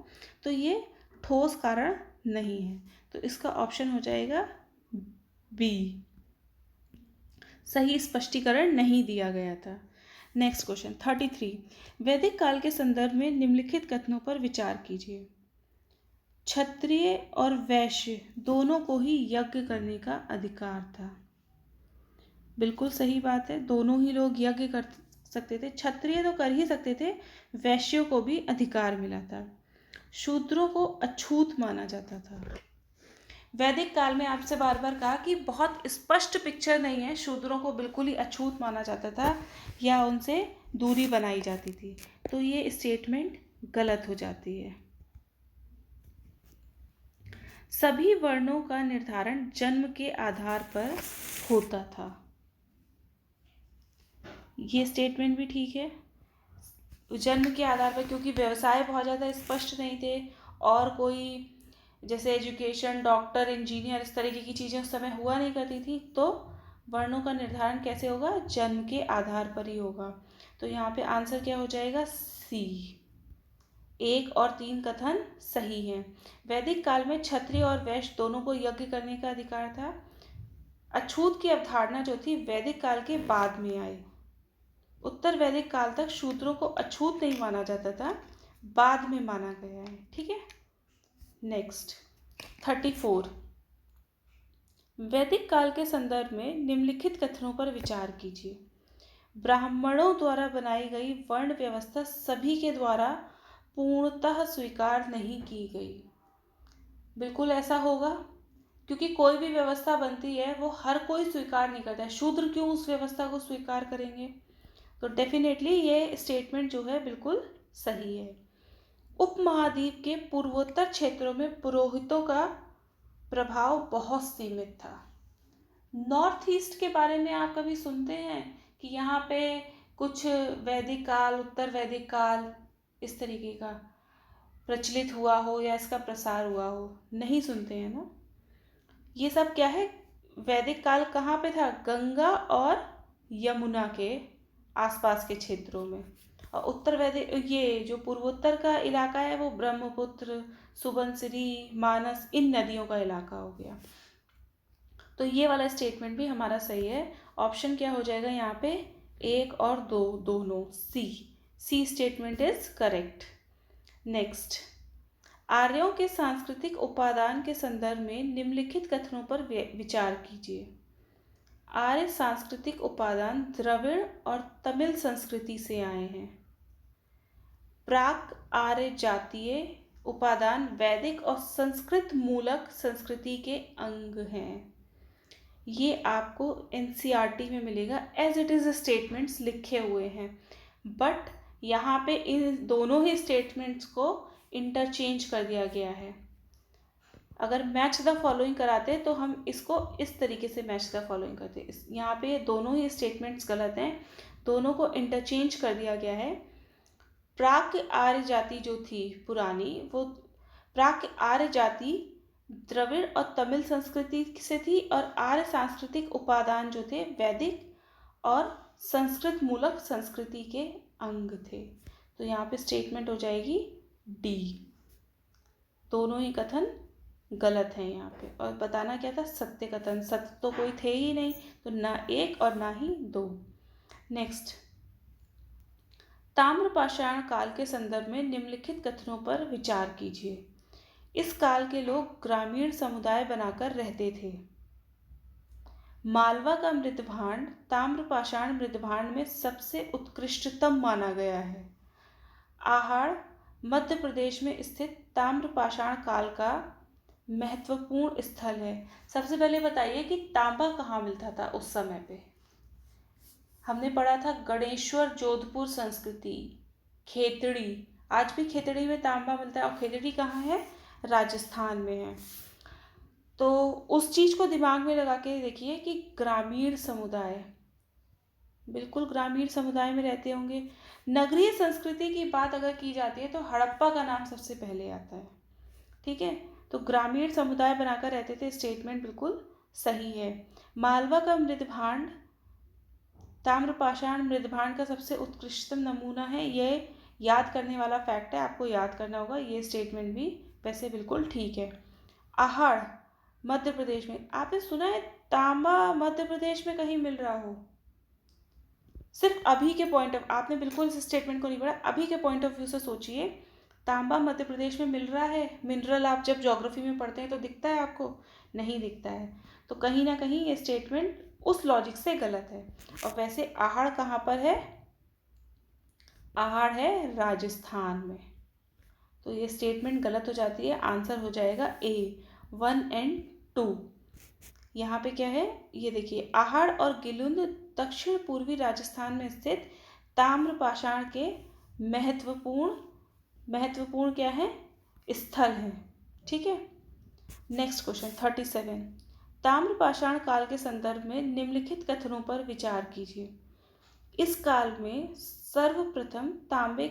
तो ये ठोस कारण नहीं है, तो इसका ऑप्शन हो जाएगा बी, सही स्पष्टीकरण नहीं दिया गया था। नेक्स्ट क्वेश्चन 33, वैदिक काल के संदर्भ में निम्नलिखित कथनों पर विचार कीजिए। क्षत्रिय और वैश्य दोनों को ही यज्ञ करने का अधिकार था। बिल्कुल सही बात है, दोनों ही लोग यज्ञ कर सकते थे। क्षत्रिय तो कर ही सकते थे, वैश्यों को भी अधिकार मिला था। शूद्रों को अछूत माना जाता था। वैदिक काल में आपसे बार बार कहा कि बहुत स्पष्ट पिक्चर नहीं है, शूद्रों को बिल्कुल ही अछूत माना जाता था या उनसे दूरी बनाई जाती थी। तो ये स्टेटमेंट गलत हो जाती है। सभी वर्णों का निर्धारण जन्म के आधार पर होता था। ये स्टेटमेंट भी ठीक है, जन्म के आधार पर, क्योंकि व्यवसाय बहुत ज़्यादा स्पष्ट नहीं थे और कोई जैसे एजुकेशन, डॉक्टर, इंजीनियर इस तरीके की चीज़ें उस समय हुआ नहीं करती थी। तो वर्णों का निर्धारण कैसे होगा? जन्म के आधार पर ही होगा। तो यहाँ पे आंसर क्या हो जाएगा? सी। 1 और 3 कथन सही हैं। वैदिक काल में क्षत्रिय और वैश्य दोनों को यज्ञ करने का अधिकार था। अछूत की अवधारणा जो थी वैदिक काल के बाद में आई। उत्तर वैदिक काल तक शूद्रों को अछूत नहीं माना जाता था, बाद में माना गया है, ठीक है। नेक्स्ट 34, वैदिक काल के संदर्भ में निम्नलिखित कथनों पर विचार कीजिए। ब्राह्मणों द्वारा बनाई गई वर्ण व्यवस्था सभी के द्वारा पूर्णतः स्वीकार नहीं की गई। बिल्कुल ऐसा होगा, क्योंकि कोई भी व्यवस्था बनती है वो हर कोई स्वीकार नहीं करता है। शूद्र क्यों उस व्यवस्था को स्वीकार करेंगे? तो डेफिनेटली ये स्टेटमेंट जो है बिल्कुल सही है। उपमहाद्वीप के पूर्वोत्तर क्षेत्रों में पुरोहितों का प्रभाव बहुत सीमित था। नॉर्थ ईस्ट के बारे में आप कभी सुनते हैं कि यहाँ पे कुछ वैदिक काल, उत्तर वैदिक काल इस तरीके का प्रचलित हुआ हो या इसका प्रसार हुआ हो? नहीं सुनते हैं ना। ये सब क्या है, वैदिक काल कहाँ पे था? गंगा और यमुना के आसपास के क्षेत्रों में। और उत्तर वैदिक, ये जो पूर्वोत्तर का इलाका है वो ब्रह्मपुत्र, सुबनसिरी, मानस, इन नदियों का इलाका हो गया। तो ये वाला स्टेटमेंट भी हमारा सही है। ऑप्शन क्या हो जाएगा यहाँ पे? 1 और 2 दोनों, सी स्टेटमेंट इज करेक्ट। नेक्स्ट, आर्यों के सांस्कृतिक उपादान के संदर्भ में निम्नलिखित कथनों पर विचार कीजिए। आर्य सांस्कृतिक उपादान द्रविड़ और तमिल संस्कृति से आए हैं। प्राक आर्य जातीय उपादान वैदिक और संस्कृत मूलक संस्कृति के अंग हैं। ये आपको एनसीईआरटी में मिलेगा, एज इट इज़ स्टेटमेंट्स लिखे हुए हैं, बट यहाँ पे इन दोनों ही स्टेटमेंट्स को इंटरचेंज कर दिया गया है। अगर मैच द फॉलोइंग कराते तो हम इसको इस तरीके से मैच द फॉलोइंग करते। यहाँ पे दोनों ही स्टेटमेंट्स गलत हैं, दोनों को इंटरचेंज कर दिया गया है। प्राक आर्य जाति जो थी पुरानी, वो प्राक आर्य जाति द्रविड़ और तमिल संस्कृति से थी, और आर्य सांस्कृतिक उपादान जो थे वैदिक और संस्कृत मूलक संस्कृति के अंग थे। तो यहाँ पे स्टेटमेंट हो जाएगी डी। दोनों ही कथन गलत हैं यहाँ पे। और बताना क्या था? सत्य कथन। सत्य तो कोई थे ही नहीं, तो ना 1 और ना ही 2। नेक्स्ट, ताम्रपाषाण काल के संदर्भ में निम्नलिखित कथनों पर विचार कीजिए। इस काल के लोग ग्रामीण समुदाय बनाकर रहते थे। मालवा का मृदभांड ताम्रपाषाण मृदभांड में सबसे उत्कृष्टतम माना गया है। आहाड़ मध्य प्रदेश में स्थित ताम्रपाषाण काल का महत्वपूर्ण स्थल है। सबसे पहले बताइए कि तांबा कहाँ मिलता था उस समय पे? हमने पढ़ा था गणेश्वर जोधपुर संस्कृति, खेतड़ी। आज भी खेतड़ी में तांबा मिलता है, और खेतड़ी कहाँ है? राजस्थान में है। तो उस चीज़ को दिमाग में लगा के देखिए कि ग्रामीण समुदाय, बिल्कुल ग्रामीण समुदाय में रहते होंगे। नगरीय संस्कृति की बात अगर की जाती है तो हड़प्पा का नाम सबसे पहले आता है। ठीक है, तो ग्रामीण समुदाय बनाकर रहते थे, स्टेटमेंट बिल्कुल सही है। मालवा का मृदभांड ताम्रपाषाण मृदभांड का सबसे उत्कृष्टतम नमूना है। ये याद करने वाला फैक्ट है, आपको याद करना होगा। ये स्टेटमेंट भी वैसे बिल्कुल ठीक है। आहाड़ मध्य प्रदेश में, आपने सुना है तांबा मध्य प्रदेश में कहीं मिल रहा हो? सिर्फ अभी के पॉइंट ऑफ, आपने बिल्कुल इस स्टेटमेंट को नहीं पढ़ा, अभी के पॉइंट ऑफ व्यू से सोचिए। तांबा मध्य प्रदेश में मिल रहा है, मिनरल आप जब ज्योग्राफी में पढ़ते हैं तो दिखता है आपको? नहीं दिखता है। तो कहीं ना कहीं ये स्टेटमेंट उस लॉजिक से गलत है। और वैसे आहाड़ कहाँ पर है? आहाड़ है राजस्थान में। तो ये स्टेटमेंट गलत हो जाती है। आंसर हो जाएगा ए, 1 और 2। यहाँ पे क्या है ये देखिए, आहाड़ और गिलुंद दक्षिण पूर्वी राजस्थान में स्थित ताम्रपाषाण के महत्वपूर्ण क्या है? स्थल हैं। ठीक है। नेक्स्ट क्वेश्चन 37, ताम्रपाषाण काल के संदर्भ में निम्नलिखित कथनों पर विचार कीजिए। इस काल में सर्वप्रथम तांबे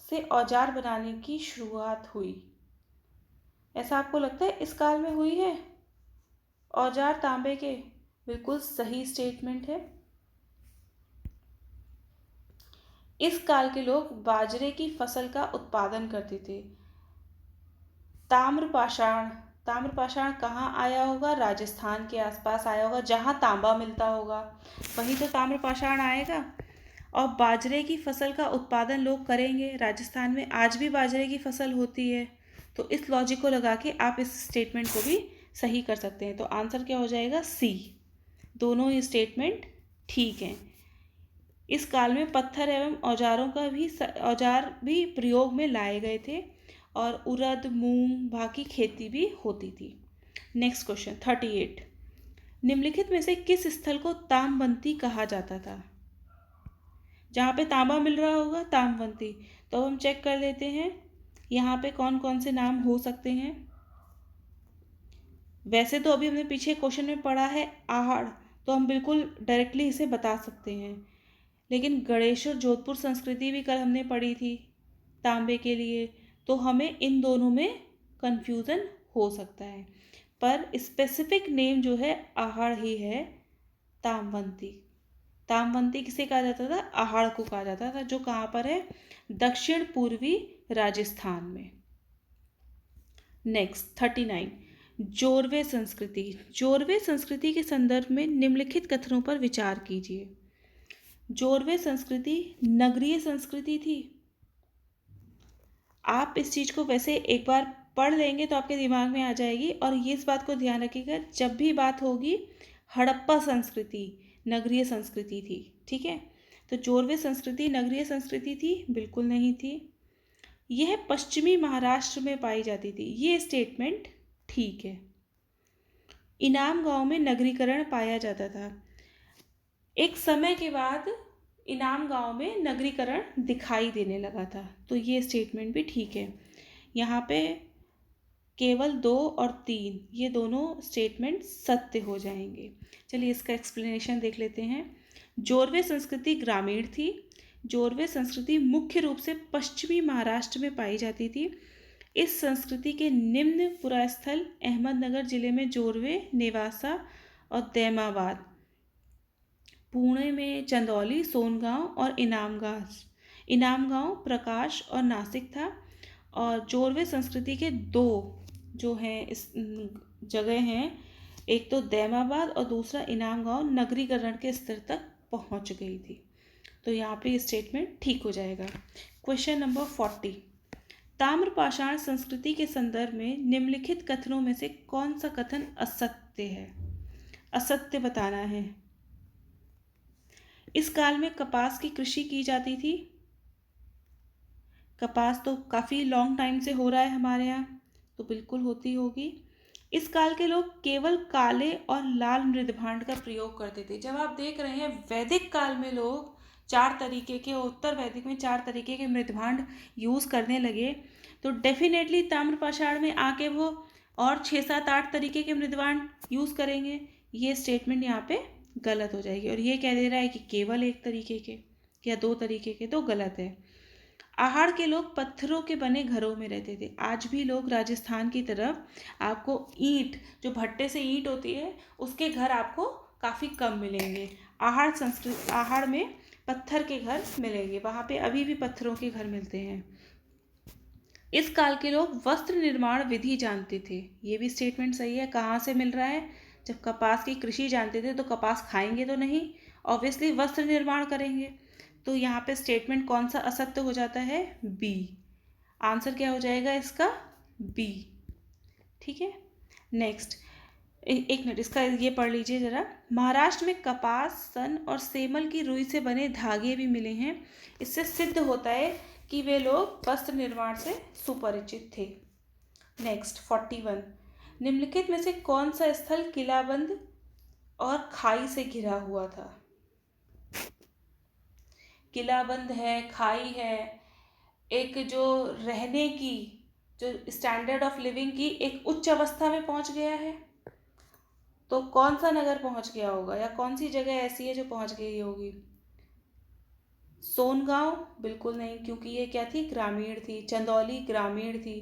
से औजार बनाने की शुरुआत हुई। ऐसा आपको लगता है इस काल में हुई है औजार तांबे के? बिल्कुल सही स्टेटमेंट है। इस काल के लोग बाजरे की फसल का उत्पादन करते थे। ताम्रपाषाण कहाँ आया होगा? राजस्थान के आसपास आया होगा, जहाँ तांबा मिलता होगा वहीं तो ताम्रपाषाण आएगा। और बाजरे की फसल का उत्पादन लोग करेंगे, राजस्थान में आज भी बाजरे की फसल होती है। तो इस लॉजिक को लगा के आप इस स्टेटमेंट को भी सही कर सकते हैं। तो आंसर क्या हो जाएगा? सी। दोनों ही स्टेटमेंट ठीक हैं। इस काल में पत्थर एवं औजार भी प्रयोग में लाए गए थे, और उड़द, मूंग, भाग की खेती भी होती थी। नेक्स्ट क्वेश्चन 38, निम्नलिखित में से किस स्थल को तामवंती कहा जाता था? जहाँ पे तांबा मिल रहा होगा तामवंती। तो हम चेक कर लेते हैं यहाँ पे कौन कौन से नाम हो सकते हैं। वैसे तो अभी हमने पीछे क्वेश्चन में पढ़ा है आहड़, तो हम बिल्कुल डायरेक्टली इसे बता सकते हैं, लेकिन गणेश्वर जोधपुर संस्कृति भी कल हमने पढ़ी थी तांबे के लिए, तो हमें इन दोनों में कंफ्यूजन हो सकता है। पर स्पेसिफिक नेम जो है आहड़ ही है, तामवंती। तामवंती किसे कहा जाता था? आहड़ को कहा जाता था, जो कहाँ पर है? दक्षिण पूर्वी राजस्थान में। नेक्स्ट 39, जोरवे संस्कृति। जोरवे संस्कृति के संदर्भ में निम्नलिखित कथनों पर विचार कीजिए। जोरवे संस्कृति नगरीय संस्कृति थी। आप इस चीज़ को वैसे एक बार पढ़ लेंगे तो आपके दिमाग में आ जाएगी, और ये इस बात को ध्यान रखिएगा जब भी बात होगी हड़प्पा संस्कृति नगरीय संस्कृति थी, ठीक है? तो जोरवे संस्कृति नगरीय संस्कृति थी? बिल्कुल नहीं थी। यह पश्चिमी महाराष्ट्र में पाई जाती थी, ये स्टेटमेंट ठीक है। इनाम गांव में नगरीकरण पाया जाता था। एक समय के बाद इनाम गांव में नगरीकरण दिखाई देने लगा था, तो ये स्टेटमेंट भी ठीक है। यहाँ पे केवल 2 और 3 ये दोनों स्टेटमेंट सत्य हो जाएंगे। चलिए इसका एक्सप्लेनेशन देख लेते हैं। जोरवे संस्कृति ग्रामीण थी। जोरवे संस्कृति मुख्य रूप से पश्चिमी महाराष्ट्र में पाई जाती थी। इस संस्कृति के निम्न पुरास्थल अहमदनगर जिले में जोरवे, नेवासा और दैमाबाद, पुणे में चंदौली, सोनगांव और इनामगांव, प्रकाश और नासिक था। और जोरवे संस्कृति के 2 जो हैं इस जगह हैं, एक तो दैमाबाद और दूसरा इनामगांव, नगरीकरण के स्तर तक पहुंच गई थी। तो यहाँ पे स्टेटमेंट ठीक हो जाएगा। क्वेश्चन नंबर 40, ताम्रपाषाण संस्कृति के संदर्भ में निम्नलिखित कथनों में से कौन सा कथन असत्य है? असत्य बताना है। इस काल में कपास की कृषि की जाती थी। कपास तो काफ़ी लॉन्ग टाइम से हो रहा है हमारे यहाँ, तो बिल्कुल होती होगी। इस काल के लोग केवल काले और लाल मृदभांड का प्रयोग करते थे। जब आप देख रहे हैं वैदिक काल में लोग 4 तरीके के, उत्तर वैदिक में 4 तरीके के मृदभांड यूज़ करने लगे, तो डेफिनेटली ताम्रपाषाण में आके वो और 6, 7, 8 तरीके के मृदभांड यूज़ करेंगे। ये स्टेटमेंट यहाँ पे गलत हो जाएगी। और ये कह दे रहा है कि केवल 1 तरीके के या 2 तरीके के, तो गलत है। आहड़ के लोग पत्थरों के बने घरों में रहते थे। आज भी लोग राजस्थान की तरफ आपको ईंट, जो भट्टे से ईंट होती है, उसके घर आपको काफ़ी कम मिलेंगे। आहड़ में पत्थर के घर मिलेंगे, वहाँ पे अभी भी पत्थरों के घर मिलते हैं। इस काल के लोग वस्त्र निर्माण विधि जानते थे। ये भी स्टेटमेंट सही है। कहाँ से मिल रहा है? जब कपास की कृषि जानते थे तो कपास खाएंगे तो नहीं, ऑब्वियसली वस्त्र निर्माण करेंगे। तो यहाँ पे स्टेटमेंट कौन सा असत्य हो जाता है? बी। आंसर क्या हो जाएगा इसका? बी। ठीक है। नेक्स्ट, एक मिनट इसका ये पढ़ लीजिए ज़रा। महाराष्ट्र में कपास, सन और सेमल की रुई से बने धागे भी मिले हैं। इससे सिद्ध होता है कि वे लोग वस्त्र निर्माण से सुपरिचित थे। नेक्स्ट 41, निम्नलिखित में से कौन सा स्थल किलाबंद और खाई से घिरा हुआ था? किलाबंद है, खाई है, एक जो रहने की, जो स्टैंडर्ड ऑफ लिविंग की एक उच्च अवस्था में पहुंच गया है। तो कौन सा नगर पहुंच गया होगा, या कौन सी जगह ऐसी है जो पहुंच गई होगी? सोनगांव? बिल्कुल नहीं, क्योंकि ये क्या थी? ग्रामीण थी। चंदौली ग्रामीण थी।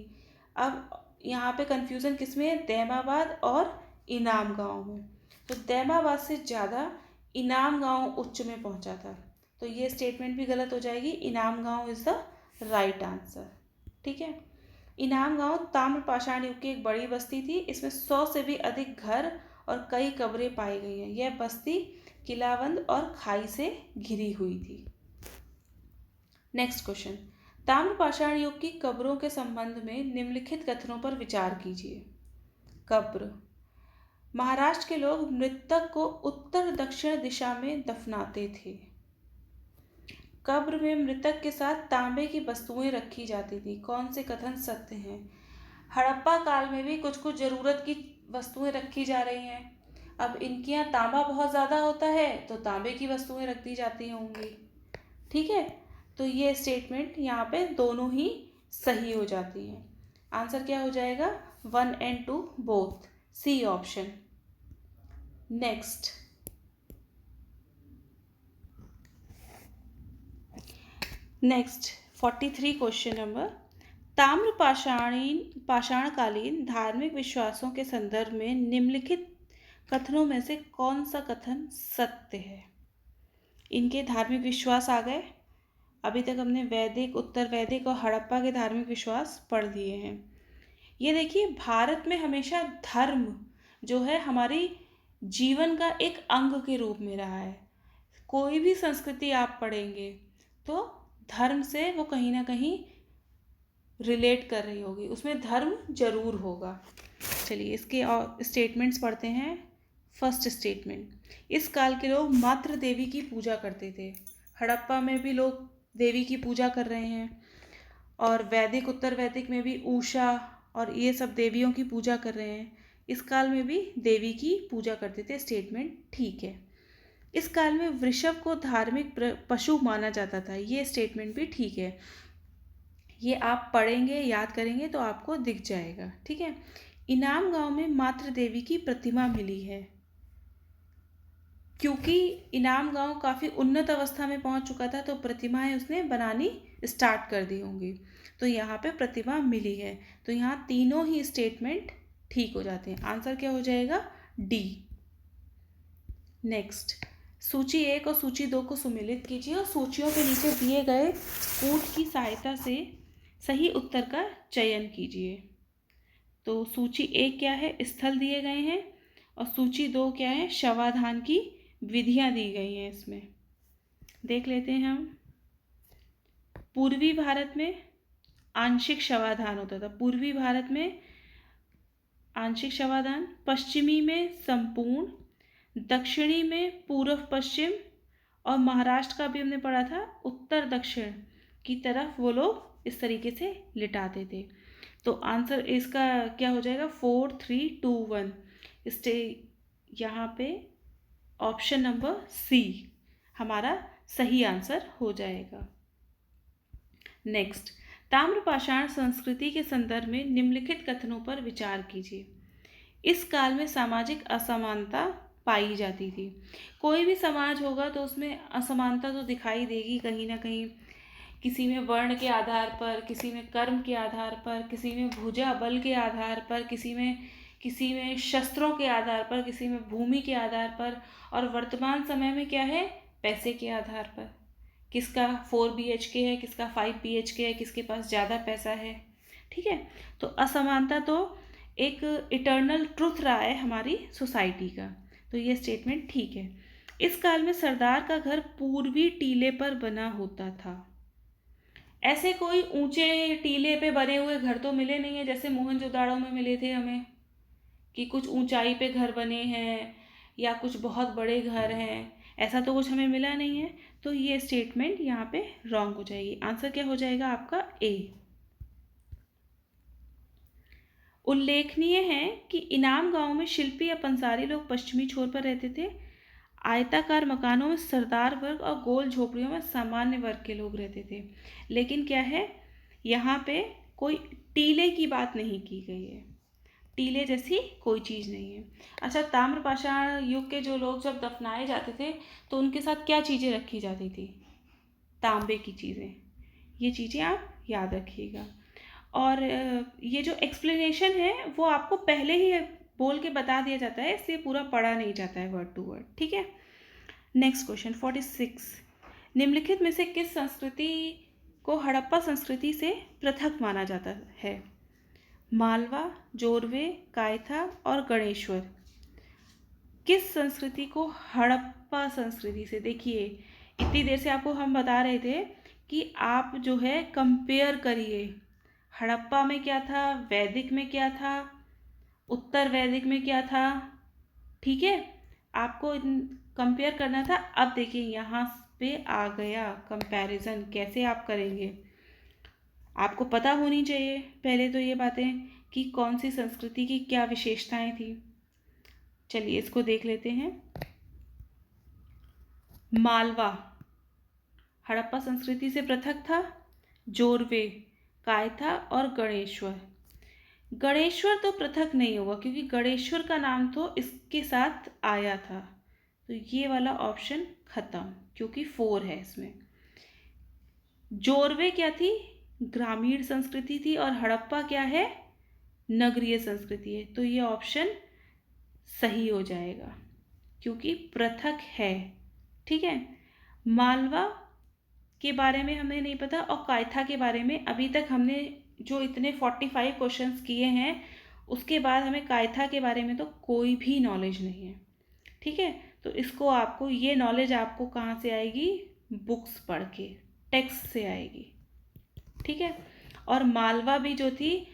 अब यहाँ पे कंफ्यूजन किस में है? दैमाबाद और इनाम गांव में। तो दैमाबाद से ज़्यादा इनाम गांव उच्च में पहुंचा था, तो ये स्टेटमेंट भी गलत हो जाएगी। इनाम गांव इज द राइट आंसर। ठीक है। इनाम गांव ताम्रपाषाण युग की एक बड़ी बस्ती थी। इसमें 100 से भी अधिक घर और कई कब्रें पाई गई हैं। यह बस्ती किलाबंद और खाई से घिरी हुई थी। नेक्स्ट क्वेश्चन, ताम्रपाषाण युग की कब्रों के संबंध में निम्नलिखित कथनों पर विचार कीजिए। कब्र, महाराष्ट्र के लोग मृतक को उत्तर दक्षिण दिशा में दफनाते थे। कब्र में मृतक के साथ तांबे की वस्तुएं रखी जाती थी। कौन से कथन सत्य हैं? हड़प्पा काल में भी कुछ कुछ ज़रूरत की वस्तुएं रखी जा रही हैं। अब इनके यहाँ तांबा बहुत ज़्यादा होता है तो तांबे की वस्तुएं रखी जाती होंगी। ठीक है, तो ये स्टेटमेंट यहाँ पे दोनों ही सही हो जाती हैं। आंसर क्या हो जाएगा? 1 and 2 both C option. Next, next 43 question number, ताम्र पाषाणकालीन धार्मिक विश्वासों के संदर्भ में निम्नलिखित कथनों में से कौन सा कथन सत्य है। इनके धार्मिक विश्वास आ गए। अभी तक हमने वैदिक, उत्तर वैदिक और हड़प्पा के धार्मिक विश्वास पढ़ लिए हैं। ये देखिए, भारत में हमेशा धर्म जो है हमारी जीवन का एक अंग के रूप में रहा है। कोई भी संस्कृति आप पढ़ेंगे तो धर्म से वो कहीं ना कहीं रिलेट कर रही होगी, उसमें धर्म जरूर होगा। चलिए इसके और स्टेटमेंट्स पढ़ते हैं। फर्स्ट स्टेटमेंट, इस काल के लोग मात्र देवी की पूजा करते थे। हड़प्पा में भी लोग देवी की पूजा कर रहे हैं, और वैदिक, उत्तर वैदिक में भी उषा और ये सब देवियों की पूजा कर रहे हैं। इस काल में भी देवी की पूजा करते थे। स्टेटमेंट ठीक है। इस काल में वृषभ को धार्मिक पशु माना जाता था। ये स्टेटमेंट भी ठीक है। ये आप पढ़ेंगे, याद करेंगे तो आपको दिख जाएगा। ठीक है। इनाम गांव में मात्र देवी की प्रतिमा मिली है, क्योंकि इनाम गांव काफ़ी उन्नत अवस्था में पहुंच चुका था, तो प्रतिमाएं उसने बनानी स्टार्ट कर दी होंगी, तो यहाँ पे प्रतिमा मिली है। तो यहाँ तीनों ही स्टेटमेंट ठीक हो जाते हैं। आंसर क्या हो जाएगा? डी। नेक्स्ट, सूची 1 और सूची 2 को सुमेलित कीजिए और सूचियों के नीचे दिए गए कूट की सहायता से सही उत्तर का चयन कीजिए। तो सूची 1 क्या है? स्थल दिए गए हैं, और सूची 2 क्या है? शवाधान की विधियां दी गई हैं। इसमें देख लेते हैं हम। पूर्वी भारत में आंशिक शवाधान होता था। पूर्वी भारत में आंशिक शवाधान, पश्चिमी में संपूर्ण, दक्षिणी में पूर्व पश्चिम, और महाराष्ट्र का भी हमने पढ़ा था उत्तर दक्षिण की तरफ वो लोग इस तरीके से लिटाते थे। तो आंसर इसका क्या हो जाएगा? 4 3 2 1। इससे यहाँ पे ऑप्शन नंबर सी हमारा सही आंसर हो जाएगा। नेक्स्ट, ताम्रपाषाण संस्कृति के संदर्भ में निम्नलिखित कथनों पर विचार कीजिए। इस काल में सामाजिक असमानता पाई जाती थी। कोई भी समाज होगा तो उसमें असमानता तो दिखाई देगी कहीं ना कहीं, किसी में वर्ण के आधार पर, किसी में कर्म के आधार पर, किसी में भुजा बल के आधार पर, किसी में शस्त्रों के आधार पर, किसी में भूमि के आधार पर, और वर्तमान समय में क्या है? पैसे के आधार पर। किसका 4 BHK है, किसका 5 BHK है, किसके पास ज़्यादा पैसा है। ठीक है। तो असमानता तो एक इटर्नल ट्रुथ रहा है हमारी सोसाइटी का, तो ये स्टेटमेंट ठीक है। इस काल में सरदार का घर पूर्वी टीले पर बना होता था। ऐसे कोई ऊंचे टीले पे बने हुए घर तो मिले नहीं है जैसे मोहनजोदाड़ो में मिले थे हमें, कि कुछ ऊंचाई पे घर बने हैं या कुछ बहुत बड़े घर हैं, ऐसा तो कुछ हमें मिला नहीं है। तो ये स्टेटमेंट यहाँ पे रॉन्ग हो जाएगी। आंसर क्या हो जाएगा आपका? ए। उल्लेखनीय है कि इनाम गांव में शिल्पी या पंसारी लोग पश्चिमी छोर पर रहते थे। आयताकार मकानों में सरदार वर्ग और गोल झोपड़ियों में सामान्य वर्ग के लोग रहते थे। लेकिन क्या है, यहाँ पे कोई टीले की बात नहीं की गई है। टीले जैसी कोई चीज़ नहीं है। अच्छा, ताम्रपाषाण युग के जो लोग जब दफनाए जाते थे तो उनके साथ क्या चीज़ें रखी जाती थी? तांबे की चीज़ें। ये चीज़ें आप याद रखिएगा। और ये जो एक्सप्लेनेशन है वो आपको पहले ही बोल के बता दिया जाता है, इसलिए पूरा पढ़ा नहीं जाता है वर्ड टू वर्ड। ठीक है। नेक्स्ट क्वेश्चन 46, निम्नलिखित में से किस संस्कृति को हड़प्पा संस्कृति से पृथक माना जाता है? मालवा, जोरवे, कायथा और गणेश्वर। किस संस्कृति को हड़प्पा संस्कृति से? देखिए, इतनी देर से आपको हम बता रहे थे कि आप जो है कंपेयर करिए, हड़प्पा में क्या था, वैदिक में क्या था, उत्तर वैदिक में क्या था। ठीक है, आपको कंपेयर करना था। अब देखिए यहाँ पे आ गया कंपैरिजन, कैसे आप करेंगे आपको पता होनी चाहिए पहले तो ये बातें कि कौन सी संस्कृति की क्या विशेषताएं थी। चलिए इसको देख लेते हैं। मालवा हड़प्पा संस्कृति से पृथक था, जोरवे, कायथा और गणेश्वर गणेश्वर तो पृथक नहीं होगा क्योंकि गणेश्वर का नाम तो इसके साथ आया था, तो ये वाला ऑप्शन खत्म क्योंकि 4 है इसमें। जोरवे क्या थी? ग्रामीण संस्कृति थी, और हड़प्पा क्या है? नगरीय संस्कृति है, तो ये ऑप्शन सही हो जाएगा क्योंकि पृथक है। ठीक है, मालवा के बारे में हमें नहीं पता, और कायथा के बारे में अभी तक हमने जो इतने 45 क्वेश्चंस किए हैं उसके बाद हमें कायथा के बारे में तो कोई भी नॉलेज नहीं है। ठीक है, तो इसको आपको, ये नॉलेज आपको कहाँ से आएगी? बुक्स पढ़ के, टेक्स्ट से आएगी। ठीक है, और मालवा भी जो थी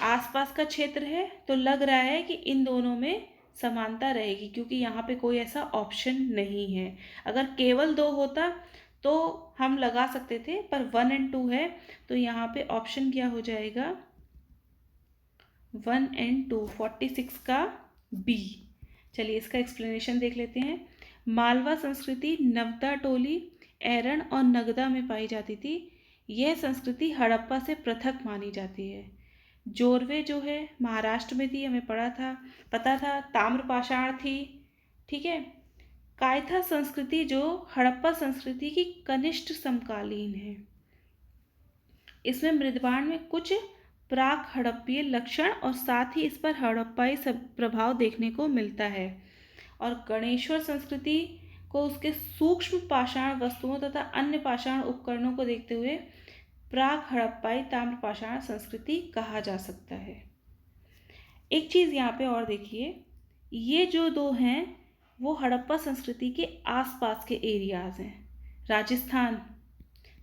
आसपास का क्षेत्र है, तो लग रहा है कि इन दोनों में समानता रहेगी क्योंकि यहाँ पे कोई ऐसा ऑप्शन नहीं है। अगर केवल 2 होता तो हम लगा सकते थे, पर 1 और 2 है, तो यहाँ पे ऑप्शन क्या हो जाएगा? 1 और 2, 46 का बी। चलिए इसका एक्सप्लेनेशन देख लेते हैं। मालवा संस्कृति नवदा टोली, एरन और नगदा में पाई जाती थी। यह संस्कृति हड़प्पा से पृथक मानी जाती है। जोरवे जो है महाराष्ट्र में थी, हमें पता था। ताम्रपाषाण थी। ठीक है, कायथा संस्कृति जो हड़प्पा संस्कृति की कनिष्ठ समकालीन है। इसमें मृदबाण में कुछ प्राक हड़प्पीय लक्षण और साथ ही इस पर हड़प्पाई प्रभाव देखने को मिलता है। और गणेश्वर संस्कृति को उसके सूक्ष्म पाषाण वस्तुओं तथा अन्य पाषाण उपकरणों को देखते हुए प्राक हड़प्पाई ताम्रपाषाण संस्कृति कहा जा सकता है। एक चीज़ यहाँ पे और देखिए, ये जो 2 हैं वो हड़प्पा संस्कृति के आसपास के एरियाज हैं।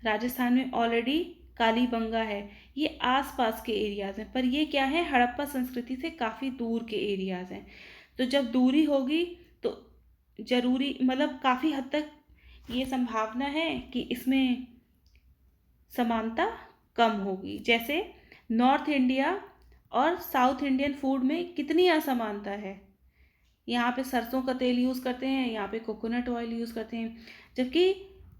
राजस्थान में ऑलरेडी कालीबंगा है, ये आसपास के एरियाज हैं, पर ये क्या है? हड़प्पा संस्कृति से काफ़ी दूर के एरियाज हैं। तो जब दूरी होगी तो ज़रूरी, मतलब काफ़ी हद तक ये संभावना है कि इसमें समानता कम होगी। जैसे नॉर्थ इंडिया और साउथ इंडियन फूड में कितनी असमानता है। यहाँ पे सरसों का तेल यूज़ करते हैं, यहाँ पे कोकोनट ऑयल यूज़ करते हैं, जबकि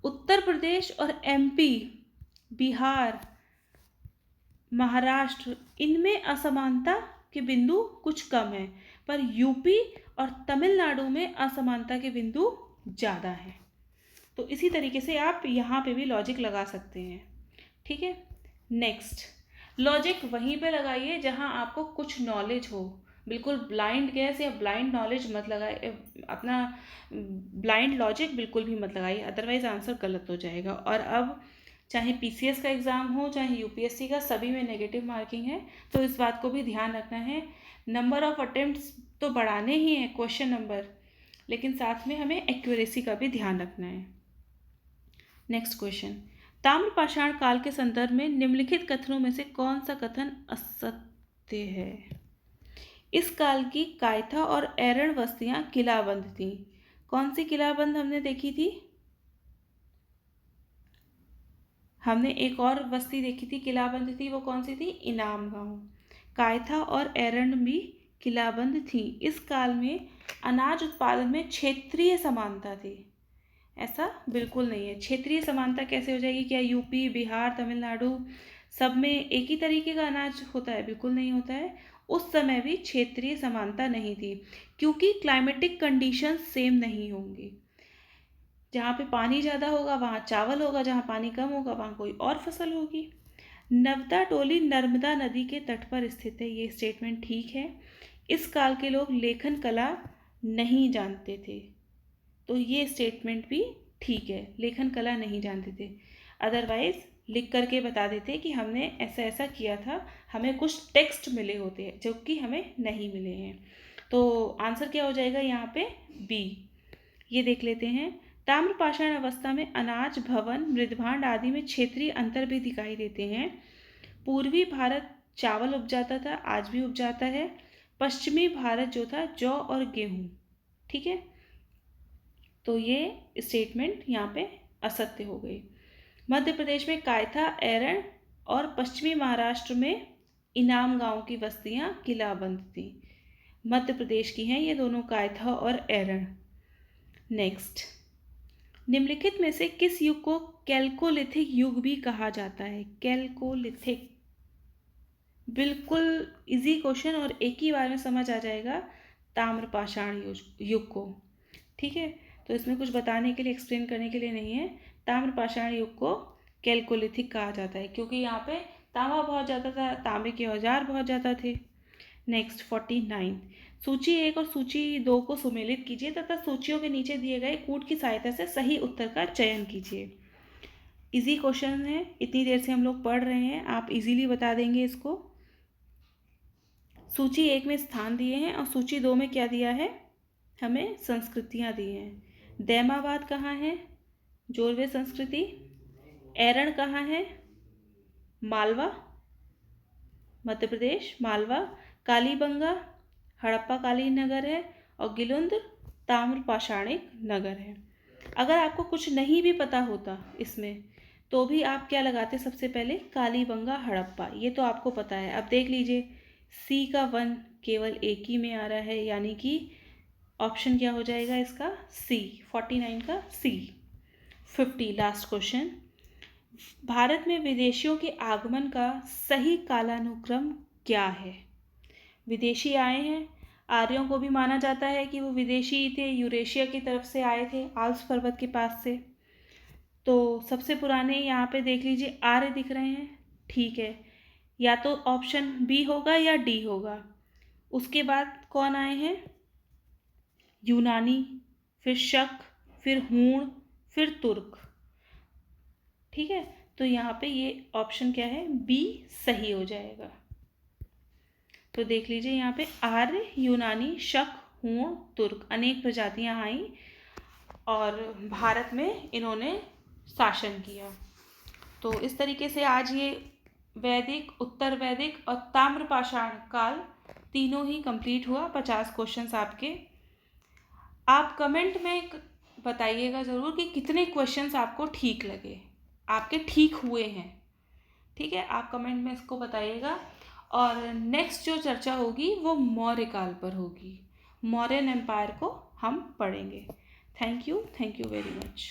उत्तर प्रदेश और एमपी, बिहार, महाराष्ट्र, इनमें असमानता के बिंदु कुछ कम है, पर यूपी और तमिलनाडु में असमानता के बिंदु ज़्यादा हैं। तो इसी तरीके से आप यहाँ पे भी लॉजिक लगा सकते हैं। ठीक है, नेक्स्ट, लॉजिक वहीं पे लगाइए जहाँ आपको कुछ नॉलेज हो। बिल्कुल ब्लाइंड गैस या ब्लाइंड नॉलेज मत लगाइए, अपना ब्लाइंड लॉजिक बिल्कुल भी मत लगाइए, अदरवाइज आंसर गलत हो जाएगा। और अब चाहे पीसीएस का एग्ज़ाम हो चाहे यूपीएससी का, सभी में नेगेटिव मार्किंग है, तो इस बात को भी ध्यान रखना है। नंबर ऑफ अटेम्प्ट्स तो बढ़ाने ही हैं, क्वेश्चन नंबर, लेकिन साथ में हमें एक्यूरेसी का भी ध्यान रखना है। नेक्स्ट क्वेश्चन, ताम्रपाषाण काल के संदर्भ में निम्नलिखित कथनों में से कौन सा कथन असत्य है? इस काल की कायथा और एरण बस्तियां किलाबंद थीं। कौन सी किलाबंद हमने देखी थी? हमने एक और बस्ती देखी थी किलाबंद थी, वो कौन सी थी? इनाम गांव। कायथा और एरण भी किलाबंद थी। इस काल में अनाज उत्पादन में क्षेत्रीय समानता थी। ऐसा बिल्कुल नहीं है। क्षेत्रीय समानता कैसे हो जाएगी? क्या यूपी, बिहार, तमिलनाडु सब में एक ही तरीके का अनाज होता है? बिल्कुल नहीं होता है। उस समय भी क्षेत्रीय समानता नहीं थी क्योंकि क्लाइमेटिक कंडीशंस सेम नहीं होंगी। जहाँ पे पानी ज़्यादा होगा वहाँ चावल होगा, जहाँ पानी कम होगा वहाँ कोई और फसल होगी। नवदा टोली नर्मदा नदी के तट पर स्थित है, ये स्टेटमेंट ठीक है। इस काल के लोग लेखन कला नहीं जानते थे, तो ये स्टेटमेंट भी ठीक है, लेखन कला नहीं जानते थे। अदरवाइज लिख करके बता देते कि हमने ऐसा ऐसा किया था, हमें कुछ टेक्स्ट मिले होते हैं जो कि हमें नहीं मिले हैं। तो आंसर क्या हो जाएगा यहाँ पे? बी। ये देख लेते हैं। ताम्रपाषाण अवस्था में अनाज, भवन, मृदभांड आदि में क्षेत्रीय अंतर भी दिखाई देते हैं। पूर्वी भारत चावल उपजाता था, आज भी उपजाता है। पश्चिमी भारत जो था जौ और गेहूँ। ठीक है, तो ये स्टेटमेंट यहाँ पे असत्य हो गई। मध्य प्रदेश में कायथा, एरण और पश्चिमी महाराष्ट्र में इनाम गांव की बस्तियां किलाबंद थी। मध्य प्रदेश की हैं ये दोनों, कायथा और एरण। नेक्स्ट, निम्नलिखित में से किस युग को कैल्कोलिथिक युग भी कहा जाता है? कैल्कोलिथिक बिल्कुल इजी क्वेश्चन और एक ही बार में समझ आ जाएगा ताम्रपाषाण युग को। ठीक है, तो इसमें कुछ बताने के लिए, एक्सप्लेन करने के लिए नहीं है। ताम्रपाषाण युग को कैल्कोलिथिक कहा जाता है क्योंकि यहाँ पे तांबा बहुत ज़्यादा था, तांबे के औजार बहुत ज़्यादा थे। नेक्स्ट 49, सूची 1 और सूची 2 को सुमेलित कीजिए तथा सूचियों के नीचे दिए गए कूट की सहायता से सही उत्तर का चयन कीजिए। इजी क्वेश्चन है, इतनी देर से हम लोग पढ़ रहे हैं, आप इजीली बता देंगे इसको। सूची 1 में स्थान दिए हैं और सूची 2 में क्या दिया है, हमें संस्कृतियाँ दी हैं। दैमाबाद कहाँ है, जोरवे संस्कृति। एरण कहाँ है, मालवा, मध्य प्रदेश, मालवा। कालीबंगा हड़प्पा-कालीन नगर है और गिलुंद ताम्रपाषाणिक नगर है। अगर आपको कुछ नहीं भी पता होता इसमें तो भी आप क्या लगाते, सबसे पहले कालीबंगा हड़प्पा, ये तो आपको पता है। अब देख लीजिए सी का 1 केवल एक ही में आ रहा है, यानी कि ऑप्शन क्या हो जाएगा इसका, सी, 49 का सी। 50 लास्ट क्वेश्चन, भारत में विदेशियों के आगमन का सही कालानुक्रम क्या है। विदेशी आए हैं, आर्यों को भी माना जाता है कि वो विदेशी थे, यूरेशिया की तरफ से आए थे, आल्प्स पर्वत के पास से। तो सबसे पुराने यहाँ पे देख लीजिए आर्य दिख रहे हैं, ठीक है, या तो ऑप्शन बी होगा या डी होगा। उसके बाद कौन आए हैं, यूनानी, फिर शक, फिर हूण, फिर तुर्क। ठीक है, तो यहाँ पे ये ऑप्शन क्या है, बी सही हो जाएगा। तो देख लीजिए यहाँ पे आर्य, यूनानी, शक, हूण, तुर्क, अनेक प्रजातियाँ आई और भारत में इन्होंने शासन किया। तो इस तरीके से आज ये वैदिक, उत्तर वैदिक और ताम्रपाषाण काल तीनों ही कंप्लीट हुआ। 50 क्वेश्चंस आपके। आप कमेंट में बताइएगा ज़रूर कि कितने क्वेश्चंस आपको ठीक लगे, आपके ठीक हुए हैं। ठीक है, आप कमेंट में इसको बताइएगा। और नेक्स्ट जो चर्चा होगी वो मौर्य काल पर होगी, मौर्यन एम्पायर को हम पढ़ेंगे। Thank you very much.